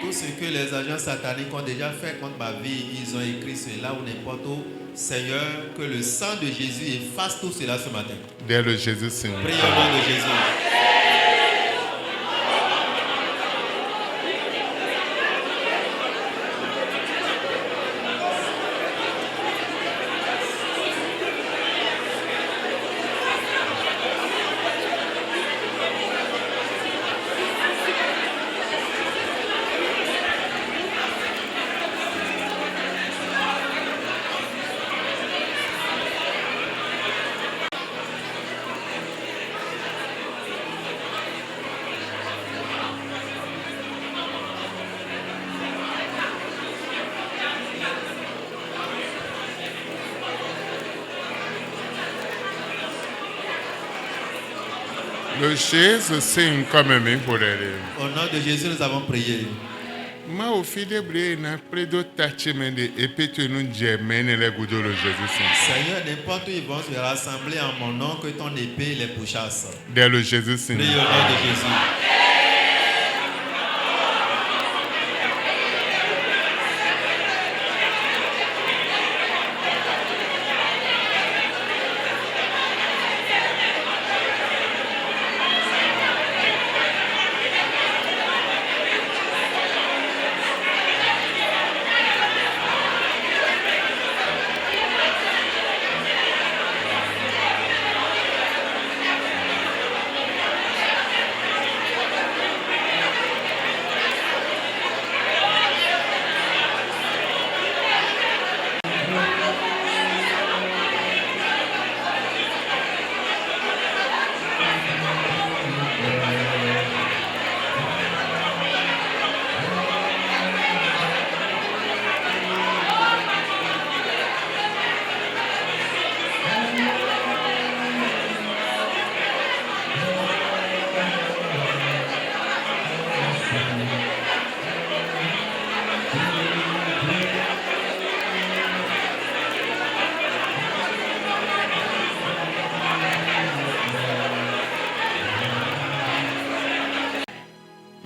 Tout ce que les agents sataniques ont déjà fait contre ma vie, ils ont écrit cela ou n'importe où. Seigneur, que le sang de Jésus efface tout cela ce matin. Dès le Jésus signe. Prions au nom de Jésus. Le Jésus signe comme un mihodari. Au nom de Jésus, nous avons prié. Ma ofide bre na predo tachemende epetu nu jemene le gudo le Jésus signe. Seigneur, n'importe où ils vont se rassembler en mon nom, que ton épée les pourchasse. Dès le Jésus signe. Prions au nom de Jésus.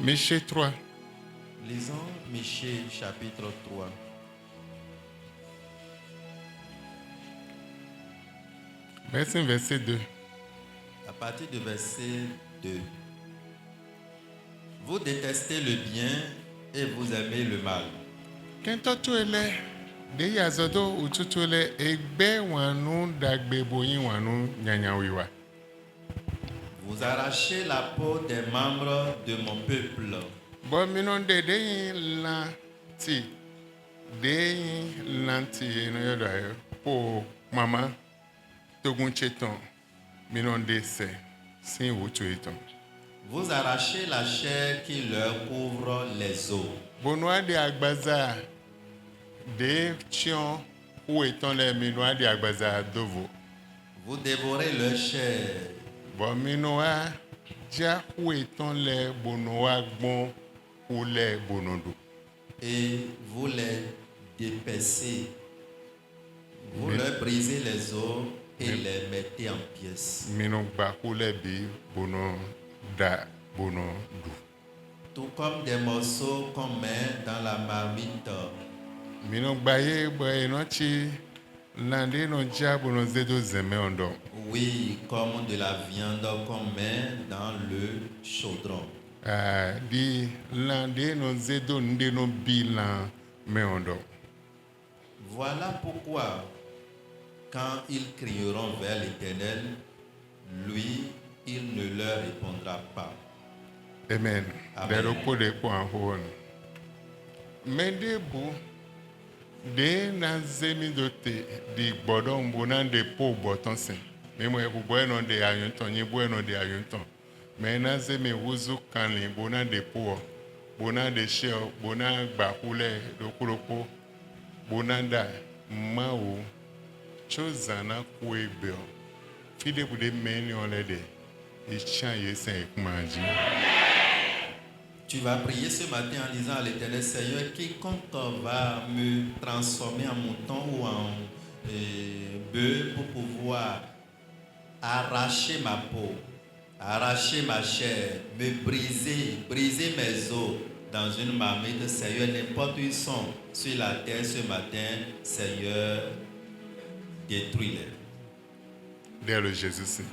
Michée 3. Lisons Michée chapitre 3. Verset 2. À partir du verset 2. Vous détestez le bien et vous aimez le mal. Kentotuele de yazodo ututuele egbe wanu dagbe boyin wanu nyanyawiwa. Vous arrachez la peau des membres de mon peuple. Bon minon de yin lanti no yoda yo po mama togun cheton minon de se sin wutu eton. Vous arrachez la chair qui leur couvre les os. Bonwa de agbaza de chion ou eton le minoa de agbaza dovo. Vous dévorez leur chair. Bon minoa ja ou eton le bonoa bon ou le bonodo. Et vous les dépecez. Vous leur brisez les os et les mettez en pièces. Minon bakou le bi bono da bono du. Tout comme des morceaux qu'on met dans la marmite. Minon baye boye no chi lande no ja bono zedo zeme ondo. Oui, comme de la viande qu'on met dans le chaudron. Di lande no zedo nde no bilan me ondo. Voilà pourquoi, quand ils crieront vers l'Éternel, lui, il ne leur répondra pas. Amen. Amen. Dero pode po anhoon. Mende bu de na zemi dote di gbọdọ mbona de po bọtọn sin. Memo e bugbo eno de ayunton, ni bu eno de ayunton. Me na zemi wuzu kanli bona de po. Bona de sheo, bona gbakule dokuloko. Bona da mawo chozana kwebe. Fide bude meni olede. Ichan yesen ekmaji. Tu vas prier ce matin en disant à l'Éternel, Seigneur, quiconque va me transformer en mouton ou en bœuf pour pouvoir arracher ma peau, arracher ma chair, me briser mes os dans une marmite, Seigneur, n'importe où ils sont sur la terre ce matin, Seigneur, détruis-les. Dès le Jésus.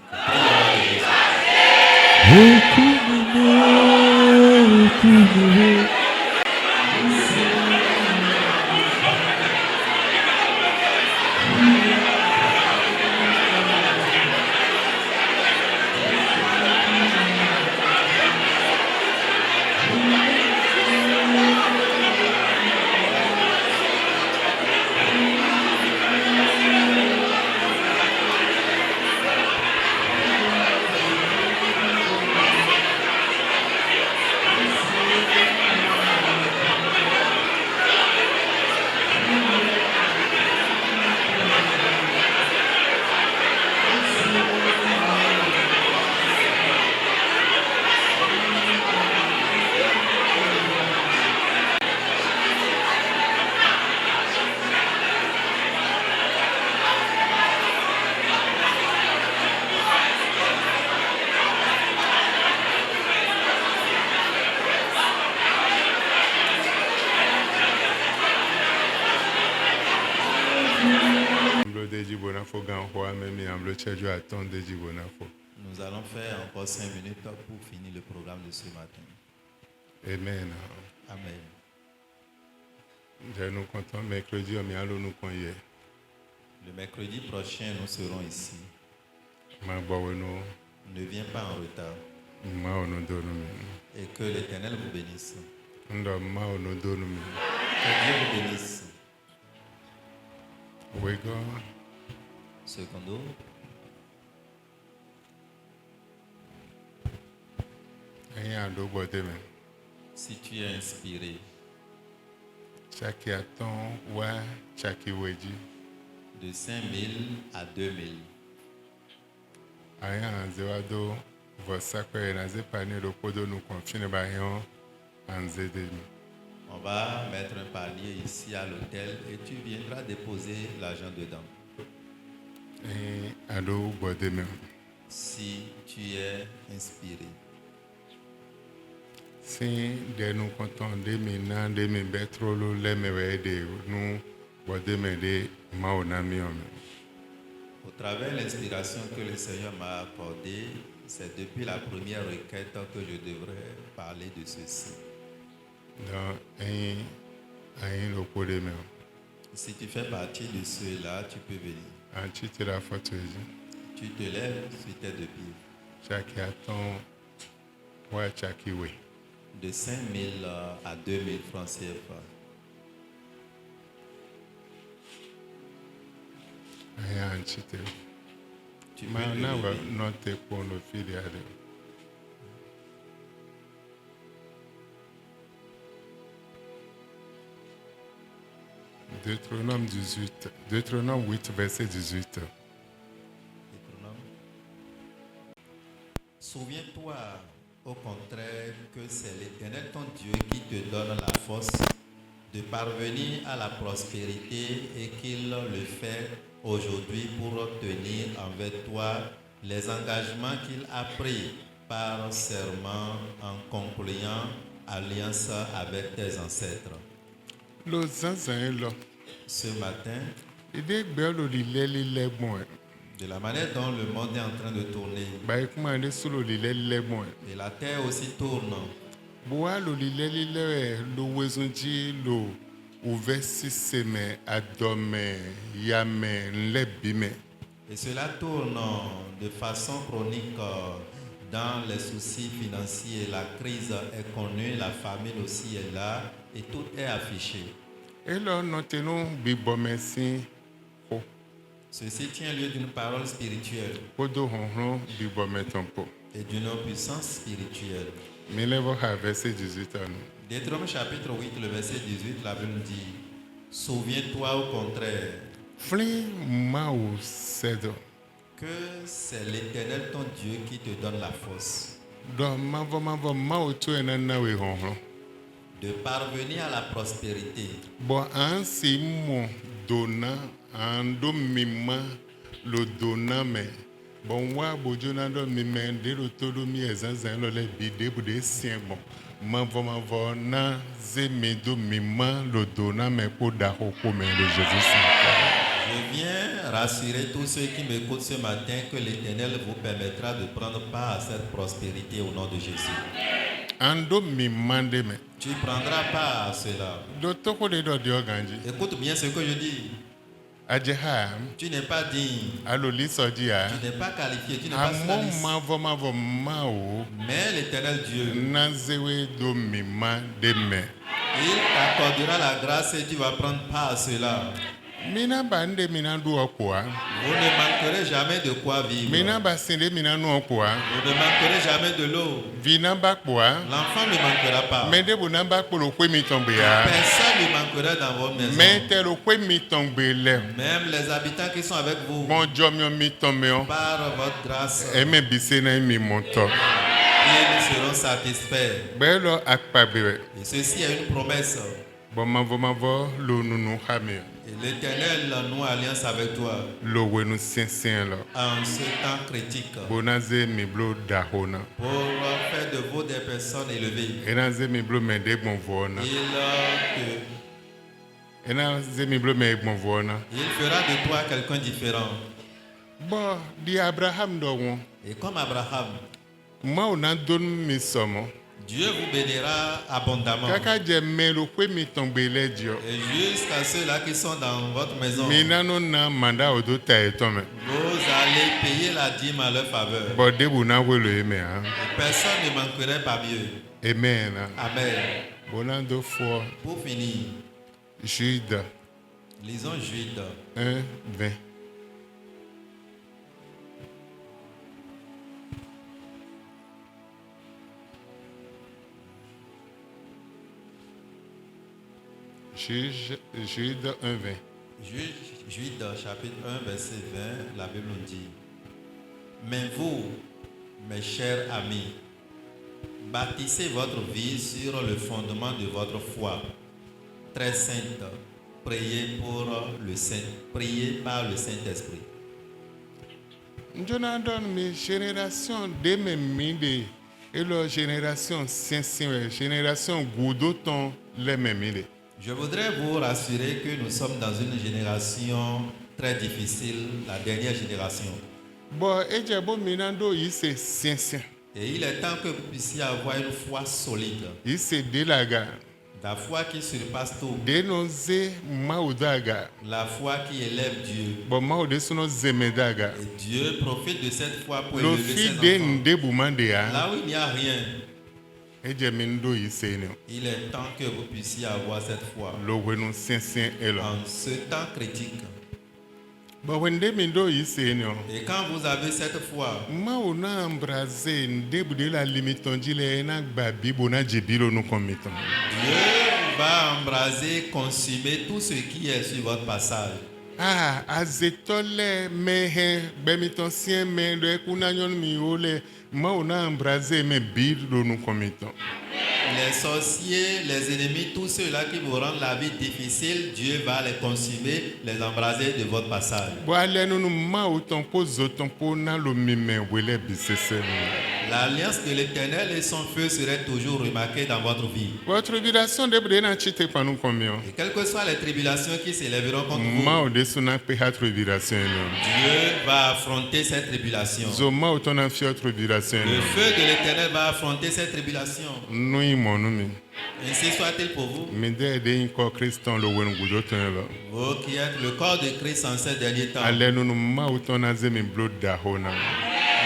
Nous allons faire encore 5 minutes pour finir le programme de ce matin. Amen. Amen. Nous comptons mercredi, mais allons nous connaître. Le mercredi prochain, nous serons ici. Ne viens pas en retard. Et que l'Éternel vous bénisse. Que Dieu vous bénisse. Secondo. Si tu es inspiré, de 5 000 à 2 000. On va mettre un panier ici à l'hôtel et tu viendras déposer l'argent dedans. Si tu es inspiré. Sim, de nous contenter maintenant de me mettre le de nous demander maonami. Au travers de l'inspiration que le Seigneur m'a accordée, c'est depuis la première requête que je devrais parler de ceci. Dans un loco de même. Si tu fais partie de ceux-là, tu peux venir. Un titre la photo. Tu te lèves sur tes deux pieds. Chaque attend, ouais, chaque oui. De 5 000 à 2 000 francs CFA. Un titre. Tu peux Maintenant, te lever. noter pour nos filles. Deutéronome 18, Deutéronome 8, verset 18. Souviens-toi au contraire que c'est l'Éternel ton Dieu qui te donne la force de parvenir à la prospérité et qu'il le fait aujourd'hui pour tenir envers toi les engagements qu'il a pris par serment en concluant alliance avec tes ancêtres. Ce matin, de la manière dont le monde est en train de tourner, et la terre aussi tourne, et cela tourne de façon chronique dans les soucis financiers. La crise est connue, la famine aussi est là et tout est affiché. Ceci tient lieu d'une parole spirituelle et d'une puissance spirituelle. Deutéronome chapitre 8, le verset 18, la Bible dit: souviens-toi au contraire que c'est l'Éternel ton Dieu qui te donne la force de parvenir à la prospérité. Je viens rassurer tous ceux qui m'écoutent ce matin que l'Éternel vous permettra de prendre part à cette prospérité au nom de Jésus. Tu prendras part à cela. Écoute bien ce que je dis. Tu n'es pas digne. Tu n'es pas qualifié. Tu n'es pas sur la liste. Mais l'Éternel Dieu, il t'accordera la grâce et tu vas prendre part à cela. Vous ne manquerez jamais de quoi vivre. Vous ne manquerez jamais de l'eau. L'enfant ne manquera pas. Personne ne manquera dans votre maison. Même les habitants qui sont avec vous, par votre grâce, ils seront satisfaits. Et ceci est une promesse. Et l'Éternel noue alliance avec toi en ce temps critique pour faire de vous des personnes élevées. Il fera de toi quelqu'un différent. Et comme Abraham, Dieu vous bénira abondamment. Et jusqu'à ceux-là qui sont dans votre maison, vous allez payer la dîme à leur faveur. Et personne ne manquerait parmi eux. Amen. Amen. Pour finir, Jude. Lisons Jude 1, 20. Jude 1, 20. Jude chapitre 1, verset 20, la Bible nous dit: mais vous, mes chers amis, bâtissez votre vie sur le fondement de votre foi très sainte. Priez par le Saint-Esprit. Jonathan, mes générations de mes midi, et la génération sincère, génération goudoton les mêmes. Je voudrais vous rassurer que nous sommes dans une génération très difficile, la dernière génération. Bon, et j'ai beau minando, il c'est sincère. Et il est temps que vous puissiez avoir une foi solide. Il c'est délaga. La foi qui surpasse tout. Dénoncer Maoudaga. La foi qui élève Dieu. Bon, Maoudé sono Zemedaga. Et Dieu profite de cette foi pour Le élever ses fils d'un enfants. déboumandéa. Là où il n'y a rien, Et j'ai mindo, il c'est né. il est temps que vous puissiez avoir cette foi. Le wenon sincère est là. En ce temps critique. Bon, when des mindo, il c'est né. Et quand vous avez cette foi, Maouna embrasé, déboudé la limite, on dit les enak babi, bona djibilo nous commettons. Dieu va embraser, consumer tout ce qui est sur votre passage. Ah, azetole, mehe, bemitoncien, mais le kunanyon miole, maouna embrasé, mais bilo nous commettons. Les sorciers, les ennemis, tous ceux-là qui vous rendent la vie difficile, Dieu va les consumer, les embraser de votre passage. Bon, allez, nous mao tompo, zotompo, na lo mime, wele bisese. L'alliance de l'Éternel et son feu seraient toujours remarqués dans votre vie. Votre tribulation de brena chite pas nous combien. Et quelles que soient les tribulations qui s'élèveront contre vous, Mao de suna peha tribulation. Dieu va affronter cette tribulation. Zo mao ton afio tribulation. Le feu de l'Éternel va affronter cette tribulation. Nous mon nom. Ainsi soit-il pour vous. Mais de inko Christian le wen gudo ton là. Vous qui êtes le corps de Christ en ces derniers temps. Allez nous mao ton azemi blood da hona.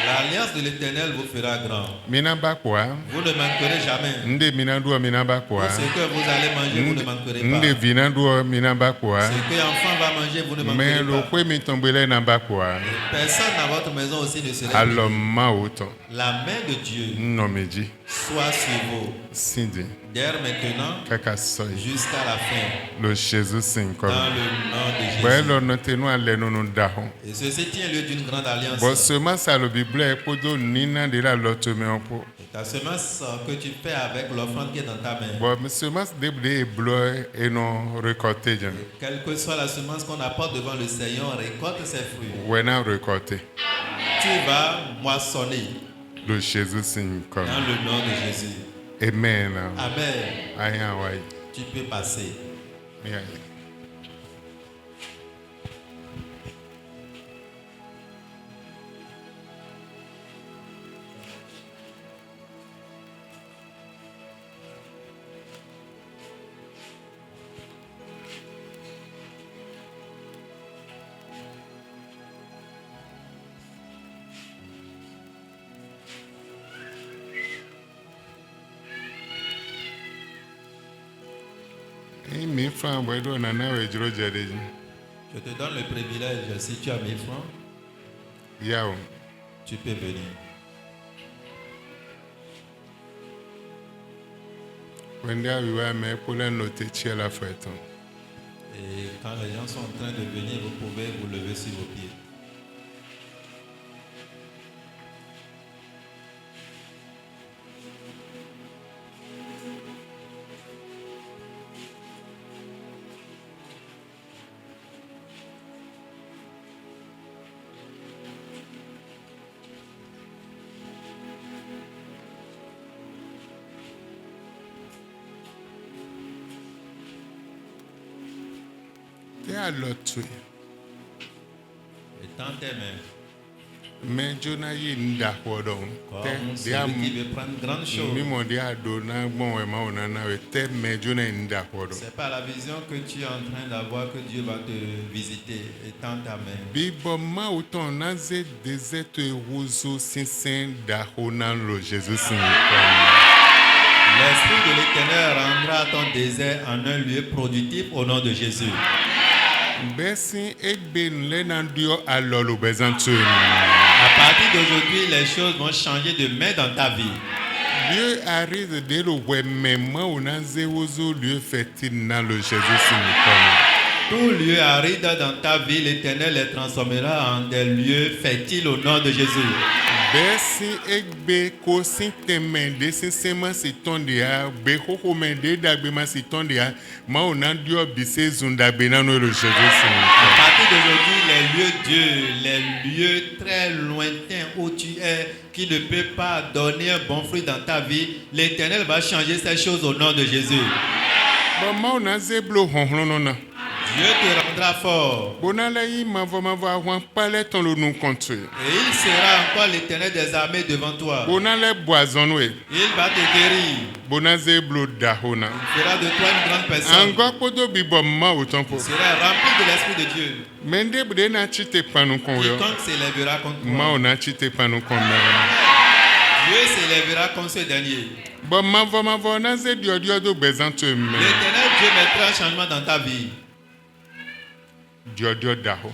L'alliance de l'Éternel vous fera grand. Mina bakwa. Vous ne manquerez jamais. Nde mina dua mina bakwa. Ce que vous allez manger, vous ne manquerez Nde pas. vina dua mina bakwa. Ce que l'enfant va manger, vous ne Mais manquerez le pas. kwe mi tombele na bakwa. Personne dans votre maison aussi ne sera Alors béni. mao ton. La main de Dieu Non me dit. soit sur vous, Sindi. dès maintenant Kaka soy. jusqu'à la fin, Le Jésus sinko. dans le nom de Jésus. Bueno no tenu ale no no dahon. Et ceci tient lieu d'une grande alliance. Bon seulement ça le Bible est pour do nina de la lotte me on po. Ta semence que tu fais avec l'offrande qui est dans ta main, Bon seulement de bleu et non récolté jan. quelle que soit la semence qu'on apporte devant le Seigneur, récolte ses fruits. Wena récolté. Tu vas moissonner Le Jésus sinko. dans le nom de Jésus. Amen. Amen. Aya wai. Tu peux passer. Yeah. Mi fan boy do na na we jiro jade. Je te donne le privilège, si tu as 1000 francs, Yao. tu peux venir. Wende awiwa me pole note chia la foueton. Et quand les gens sont en train de venir, vous pouvez vous lever sur vos pieds. Te a lotu. Et tends tes mains, Mais Jonah yi nda hodon. comme Te dia celui qui veut prendre grande chose. mi mo dia do na gbon we ma ona na we te me Jonah nda hodon. C'est pas la vision que tu es en train d'avoir que Dieu va te visiter. Et tends ta main. Bibo ma uton na ze desert rozo sinsen da honan lo Jesus sin. L'Esprit de l'Éternel rendra ton désert en un lieu productif au nom de Jésus. Besin egbe nle na dio alolo bezantu. À partir d'aujourd'hui, les choses vont changer de main dans ta vie. Dieu arrive de le ouais mais ma ona ze rozo lieu fait na lo Jesus sin. Tout lieu aride dans ta vie, l'Éternel les transformera en des lieux fertiles au nom de Jésus. Besi egbe ko sin temende sin sema si tondia be koko mende dagbe ma si tondia ma ona dio bise zunda be na no le Jésus À Seigneur. partir d'aujourd'hui, les lieux Dieu, les lieux très lointains où tu es, qui ne peut pas donner un bon fruit dans ta vie, l'Éternel va changer ces choses au nom de Jésus. Ba ma ona zeblo honhlonona. Dieu te rendra fort. Bona la yi ma va wan pale ton lo nu contre. Et il sera encore l'Éternel des armées devant toi. Bona le boison we. Il va te guérir. Bona zeblo dahona. Il fera de toi une grande personne. Ango podo bibo ma autant Tu pour. seras rempli de l'Esprit de Dieu. Mende bude na chite panu kon yo. Quiconque s'élèvera contre Ma toi, ona chite panu kon me. Dieu s'élèvera contre ce dernier. Ba ma va na ze dio do bezanto me. L'Éternel Dieu mettra un changement dans ta vie. Dio daho.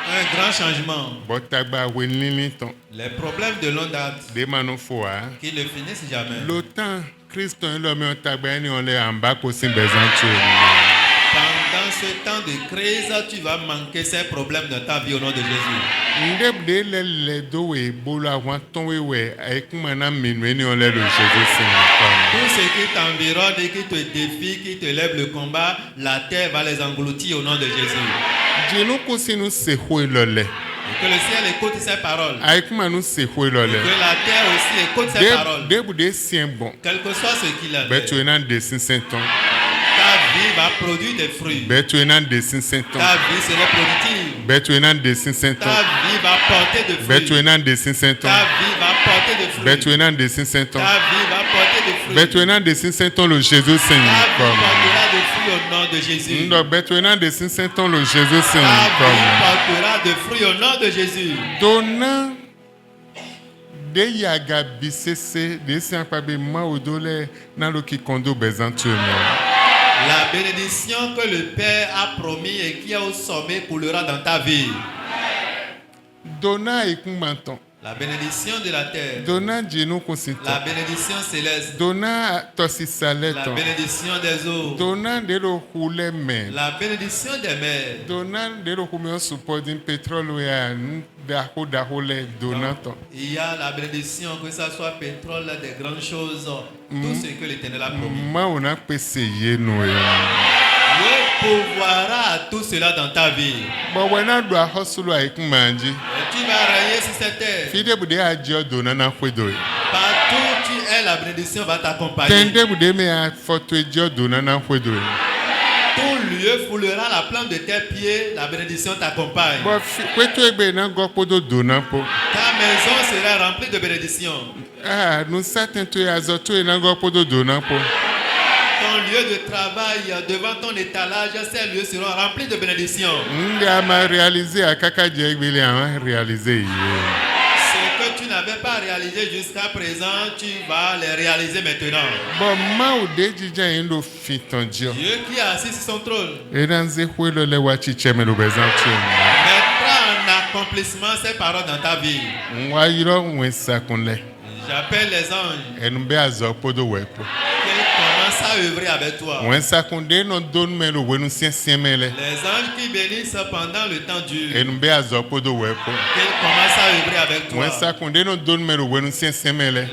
Un grand changement. Botagba we nini ton. Les problèmes de longue date De manu foa. qui ne finissent jamais. L'autant Christ on lo me on tagba ni on le amba ko sin bezanto. Pendant ce temps de crise, tu vas manquer ces problèmes dans ta vie au nom de Jésus. Ndebde le do we bola wan ton we aikuma na minwe ni on le Jésus Seigneur. Tout ce qui t'environne et qui te défie, qui te lève le combat, la terre va les engloutir au nom de Jésus. Jenu ko sinu se ho lole. Et que le ciel écoute ces paroles. Aikuma nu se ho Et lole. que la terre aussi écoute ces paroles. Debude sien bon. Quel que soit ce qu'il a fait, Betu na de sin senton. ta vie va produire des fruits. Betu na de sin senton. Ta vie sera productive. Betu na de sin senton. Ta vie va porter de fruits. Betu na de sin senton. Ta vie va porter de fruits. Betu na de sin senton. Ta vie va porter de fruits. Betu na de sin senton le Jésus Ta Seigneur. vie portera de fruits au nom de Jésus. Ndo betu na de sin senton le Jésus Ta Seigneur. vie portera de fruits au nom de Jésus. Dona de yaga bisese de si akpabe ma odole na lo ki kondo bezantu me. La bénédiction que le Père a promis et qui est au sommet coulera dans ta vie. Dona ikun manton. La bénédiction de la terre. Dona jenu konsinto. La bénédiction céleste. Dona tosi La saleton. bénédiction des eaux. Dona de lo hule men. La bénédiction des mers. Dona de lo hume supporting petrol we a daho le donaton. Il y a la bénédiction, que ce soit pétrole, des grandes choses, tout ce que l'Éternel a promis. Ma ona pese ye no ya. Dieu pourvoira tout cela dans ta vie. Bo wena do ahosulu aikun manji. Et tu vas régner sur cette terre. Fide bude ajo dona na kwedo. Partout où tu es, la bénédiction va t'accompagner. Tende bude me a foto ejo dona na kwedo. Tout lieu foulera la plante de tes pieds, la bénédiction t'accompagne. Bo kweto egbe na gopodo dona po. Ta maison sera remplie de bénédictions. Ah, nous satin to azoto e na gopodo dona po. Ton lieu de travail, devant ton étalage, ces lieux seront remplis de bénédictions. Ndi ama réaliser akaka je egbe le a réaliser ye. Ce que tu n'avais pas réalisé jusqu'à présent, tu vas les réaliser maintenant. Bo ma o de jija endo fitonjo. Dieu qui est assis sur son trône E dan ze hwelo le wachi cheme lo bezantu. mettra en accomplissement ces paroles dans ta vie. Nwa yiro nwe sakunle. J'appelle les anges Enumbe azopodo wepo. qui commencent à œuvrer avec toi. Nwe sakunde no don me lo wenu sien mele. Les anges qui bénissent pendant le temps dur. Enumbe azopodo wepo. Qu'ils commencent à œuvrer avec toi. Nwe sakunde no don me lo wenu sien mele.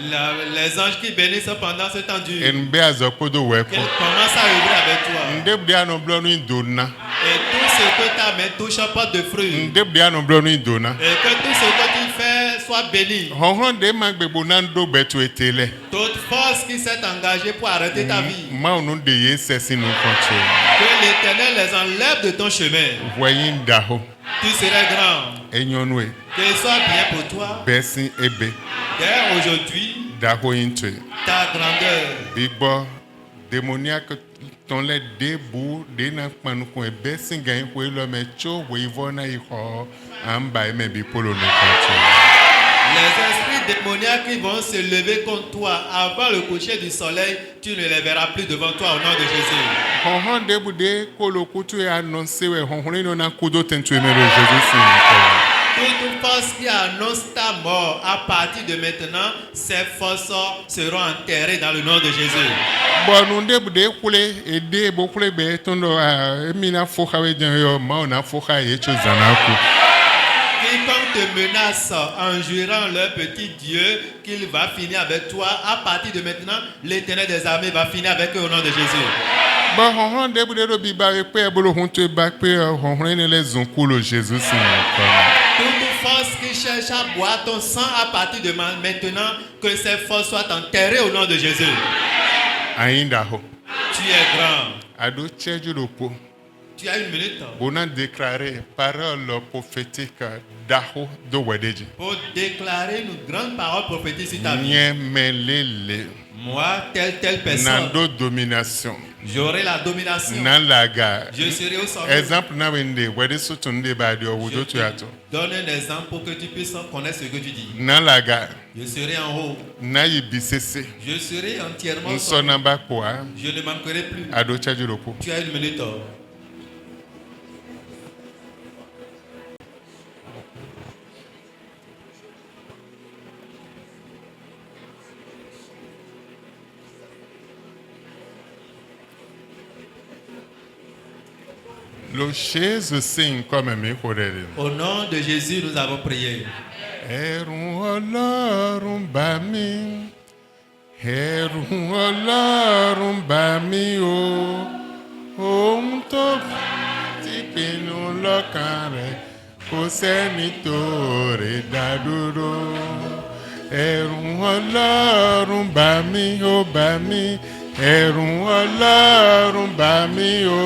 Les anges qui bénissent pendant ce temps dur. Enumbe azopodo wepo. Qu'ils commencent à œuvrer avec toi. Ndebde anoblo no donna. Et tout ce que ta main touche porte de fruits. Ndebde anoblo no donna. Et que tout ce que tu fais soit béni. Honhon de magbebo nando betu etele. Toute force qui s'est engagée pour arrêter ta vie. Ma onu de ye sesi no control. Que l'Éternel les enlève de ton chemin. Voyin daho. Tu serais grand. Enyonwe. Qu'il soit bien pour toi. Besin ebe. Dès aujourd'hui, Daho intwe. ta grandeur. Bibo démoniaque ton le debu de na kpanu ko besin gan ko lo me cho we vona i ho amba e me bi polo no control. Les esprits démoniaques qui vont se lever contre toi avant le coucher du soleil, tu ne les verras plus devant toi au nom de Jésus. Honhon debu de kolo kutu e annonce we honhon no na kudo tentu e me lo Jésus sin. Toute force qui annonce ta mort à partir de maintenant, ces forces seront enterrées dans le nom de Jésus. Bon, nous devons découler et déboucler béton de Mina Fokawe Django, Mauna Foka et Chozanaku. Quiconque te menace en jurant leur petit Dieu qu'il va finir avec toi, à partir de maintenant, l'Éternel des armées va finir avec eux au nom de Jésus. Bon, on devrait le bibarrer pour le honte bac, on les onculos Jésus. Toute force qui cherche à boire ton sang à partir de maintenant, que ces forces soient enterrées au nom de Jésus. Aindaho. Tu es grand. Ado Tchedjulopo. Tu as une minute On a déclaré parole prophétique d'Aho de Wedeji. pour déclarer une grande parole prophétique sur ta vie. Nyemelele. Moi, telle personne, Nando domination. j'aurai la domination. Nalaga. Je serai au sommet. Exemple na wende wede sutunde badio wudo tuato. Donne un exemple pour que tu puisses connaître ce que tu dis. Nalaga. Je serai en haut. Na yibisese. Je serai entièrement au sommet. Nsonamba kwa. Je ne manquerai plus. Ado Tchedjulopo. Tu as une minute. Lo Jésus sing comme me korere. Au nom de Jésus, nous avons prié. Ẹ̀rù Ọlọ́run bà mí, ẹ̀rù Ọlọ́run bà mí o, ohun tó ti pinnu lọ́kàn rẹ̀ kò sẹ́ni tó rè dá dúró. Ẹ̀rù Ọlọ́run bà mí ó bà mí, ẹ̀rù Ọlọ́run bà mí o,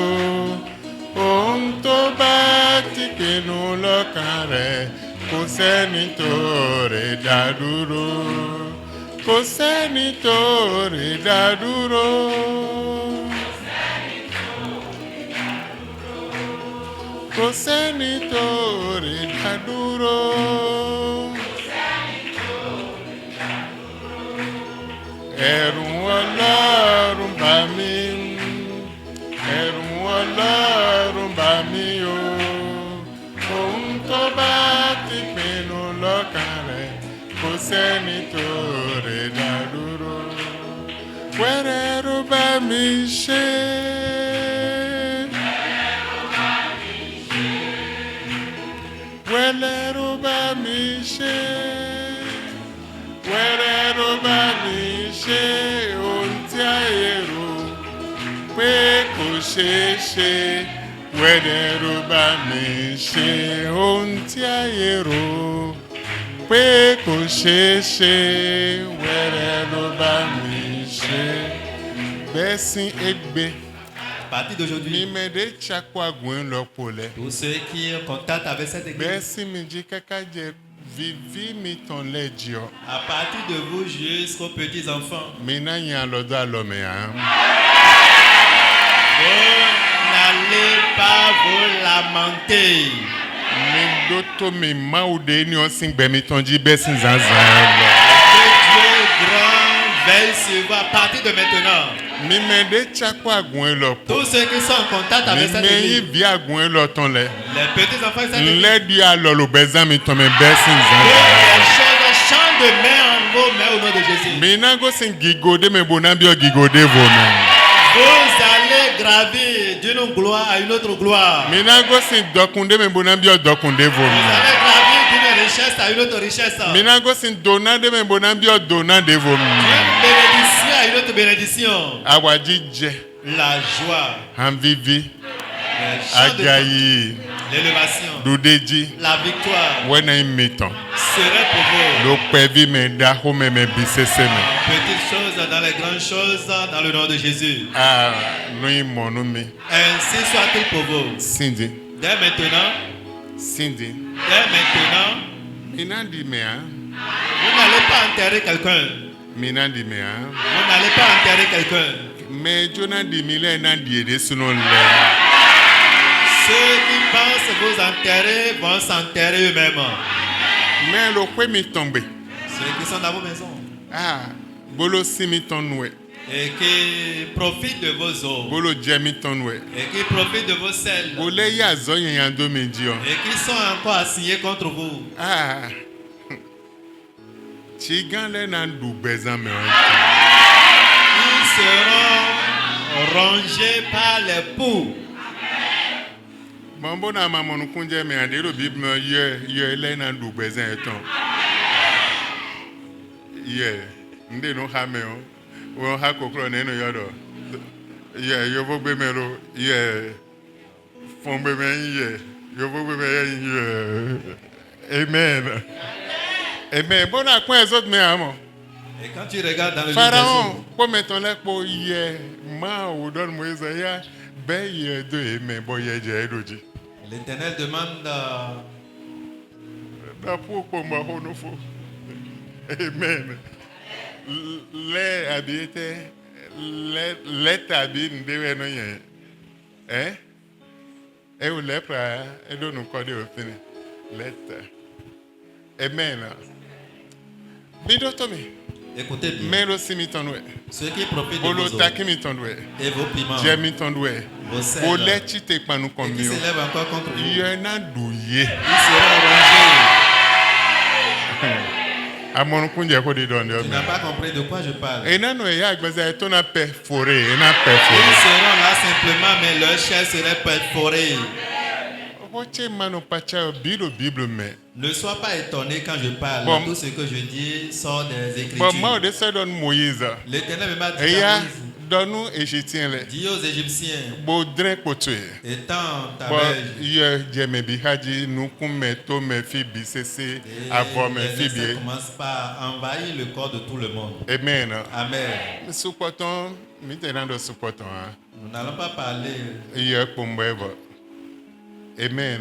ohun tó bá ti pinnu lọ́kàn rẹ̀. Kò sẹ́ni tó rè dá dúró. Kò sẹ́ni tó rè dá dúró. Kò sẹ́ni tó rè dá dúró. Ẹ̀rù Ọlọ́run bà mí. Ẹ̀rù Ọlọ́run bà mí o. Ohun tó bá ti pinnu lọ́kàn rẹ̀ kò sẹ́ni tó rè dá dúró. Wẹ́rẹ́ ló bá mi ṣe. Wẹ́rẹ́ ló bá mi ṣe. Wẹ́rẹ́ ló bá mi ṣe. Ohun tí ayé rò pé kò ṣeé ṣe. Wẹ́rẹ́ ló bá mi ṣe. Ohun tí ayé rò pé kò ṣeé ṣe. Wẹ́rẹ́ ló bá mi ṣe. Bẹ́ẹ̀ sí egbe. À partir d'aujourd'hui, Mímẹ́dé tsakó àgùn lọ́pọ̀ lẹ̀. tous ceux qui ont contact avec cette Bẹ́ẹ̀ église, sí mi jí kẹ́kẹ́ jẹ vivi mi tàn lẹ́jọ́. à partir de vous jusqu'aux petits enfants, Mi náà yàn lọ́dọ̀ àlọ́mẹ̀ hàn. vous n'allez pas vous lamenter. Mi dótó mi máa de ní ọ̀sìn gbẹ̀mí tán jí bẹ́ẹ̀ sì zanzan lọ. Que Dieu grand veille sur vous à partir de maintenant. Mímẹ́dé tsakó àgùn lọ́pọ̀. Tous ceux qui sont en contact avec cette Mímẹ́ yí église, bí àgùn lọ́tàn lẹ̀. les petits enfants de cette église, Nlẹ́dí àlọ́lù bẹ́ẹ̀ mi tán mi bẹ́ẹ̀ sì que zanzan. les choses changent de main en vos mains au nom de Jésus. Mi náà kó sì gígòdé mi bò náà bí ọ gígòdé vò mi. Vous allez gravir d'une gloire à une autre gloire. Mi náà kó sì dọkùndé mi bò náà bí ọ dọkùndé vò mi. Vous allez gravir d'une richesse à une autre richesse. Mi náà kó sì dònádé mi bò náà bí ọ dònádé vò mi. D'une bénédiction à une autre bénédiction. Àwa jíjẹ, La joie, àǹvivi, le chant de àgàyè, l'élévation, dùdéjì, la victoire wẹ́nà ìmìtàn. serait pour vous. Ló pẹ́ bí mi dá hó mi mi bí sẹ́sẹ́ mi. Petites choses dans les grandes choses dans le nom de Jésus. Nú ìmọ̀nú mi. Ainsi soit-il pour vous. Síndì, Dès maintenant, síndì. dès maintenant, Mi náà di mi hàn. vous n'allez pas enterrer quelqu'un. Mi náà di mi hàn. Vous n'allez pas enterrer quelqu'un. Mais Jonah di mi lẹ́yìn náà di èdè sunu lẹ̀. Ceux qui pensent vous enterrer vont s'enterrer eux-mêmes. Mais ló pé mi tàn gbè. Ceux qui sont dans vos maisons Bolo sí mi tàn nù ẹ̀. et qui profitent de vos eaux Bolo jẹ́ mi tàn nù ẹ̀. et qui profitent de vos sels Bolẹ́ yà zọ́ yẹn yàn dó mi jí ọ. et qui sont encore assignés contre vous. Tí gán lẹ́ náà dùn gbẹ̀zán mi ọ̀. Ils seront rongés par les poux. Mambo na mamonu kunje me ande lo bible ye le na du bezen eton. Ye nde no ha me o ha kokro ne no yodo. Ye yo bo gbe me lo ye fon gbe me ye yo bo gbe me ye. Amen. Amen. Bon à quoi les autres me amo. Et quand tu regardes dans le livre Pharaon, pour mettre là pour hier, ma ou donne Moïse ya, ben ye de amen, bon ye j'ai doji. l'Éternel demande Da pour moi on faut. Amen. Les habité, les tabi ndewe no yen. Hein? Et ou les pra, et do nous code au fini. Let. Amen. Bido Tommy. écoutez bien, Mais aussi mi tondwe. ceux qui profitent de Bolo vos taki eaux mi tondwe. et vos piments, J'ai mi tondwe. vos sels, Bole chite panu et qui komio. s'élèvent encore contre vous, Il y en a douillé. ils seront rongés. Amon kunje ko di donde Tu n'as pas compris de quoi je parle. Et non ya agbaza to na perforé, na Ils perforé. seront là simplement, mais leur chair serait perforée. Oche mano pacha bilo bible me. Ne sois pas étonné quand je parle. Bon. Tout ce que je dis sort des Bon Écritures. ma de ça donne Moïse. L'Éternel m'a dit Et à ya Moïse, donne Égyptien le. dis aux Égyptiens, Bodrin kotwe. étends ta Bon verge. ye jeme bi haji nu kume to me fi bi sese Et avant me les fi essais bi. commencent par envahir le corps de tout le monde. Amen. Amen. Supportons, maintenant de supportons. Nous n'allons pas parler. Hier pour moi. Amen.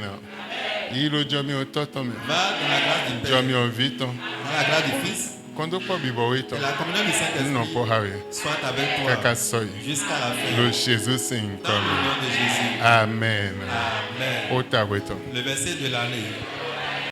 Il a jamais au temps. Va dans la grâce du Père, Jamais au vite. dans la grâce du Fils, Quand on peut vivre et la communion du non Saint-Esprit pas Harry. soit avec toi Kaka soy. jusqu'à la fin. Le Jésus sing Dans le comme. nom de Jésus. Amen. Amen. Ota weto. Le verset de l'année.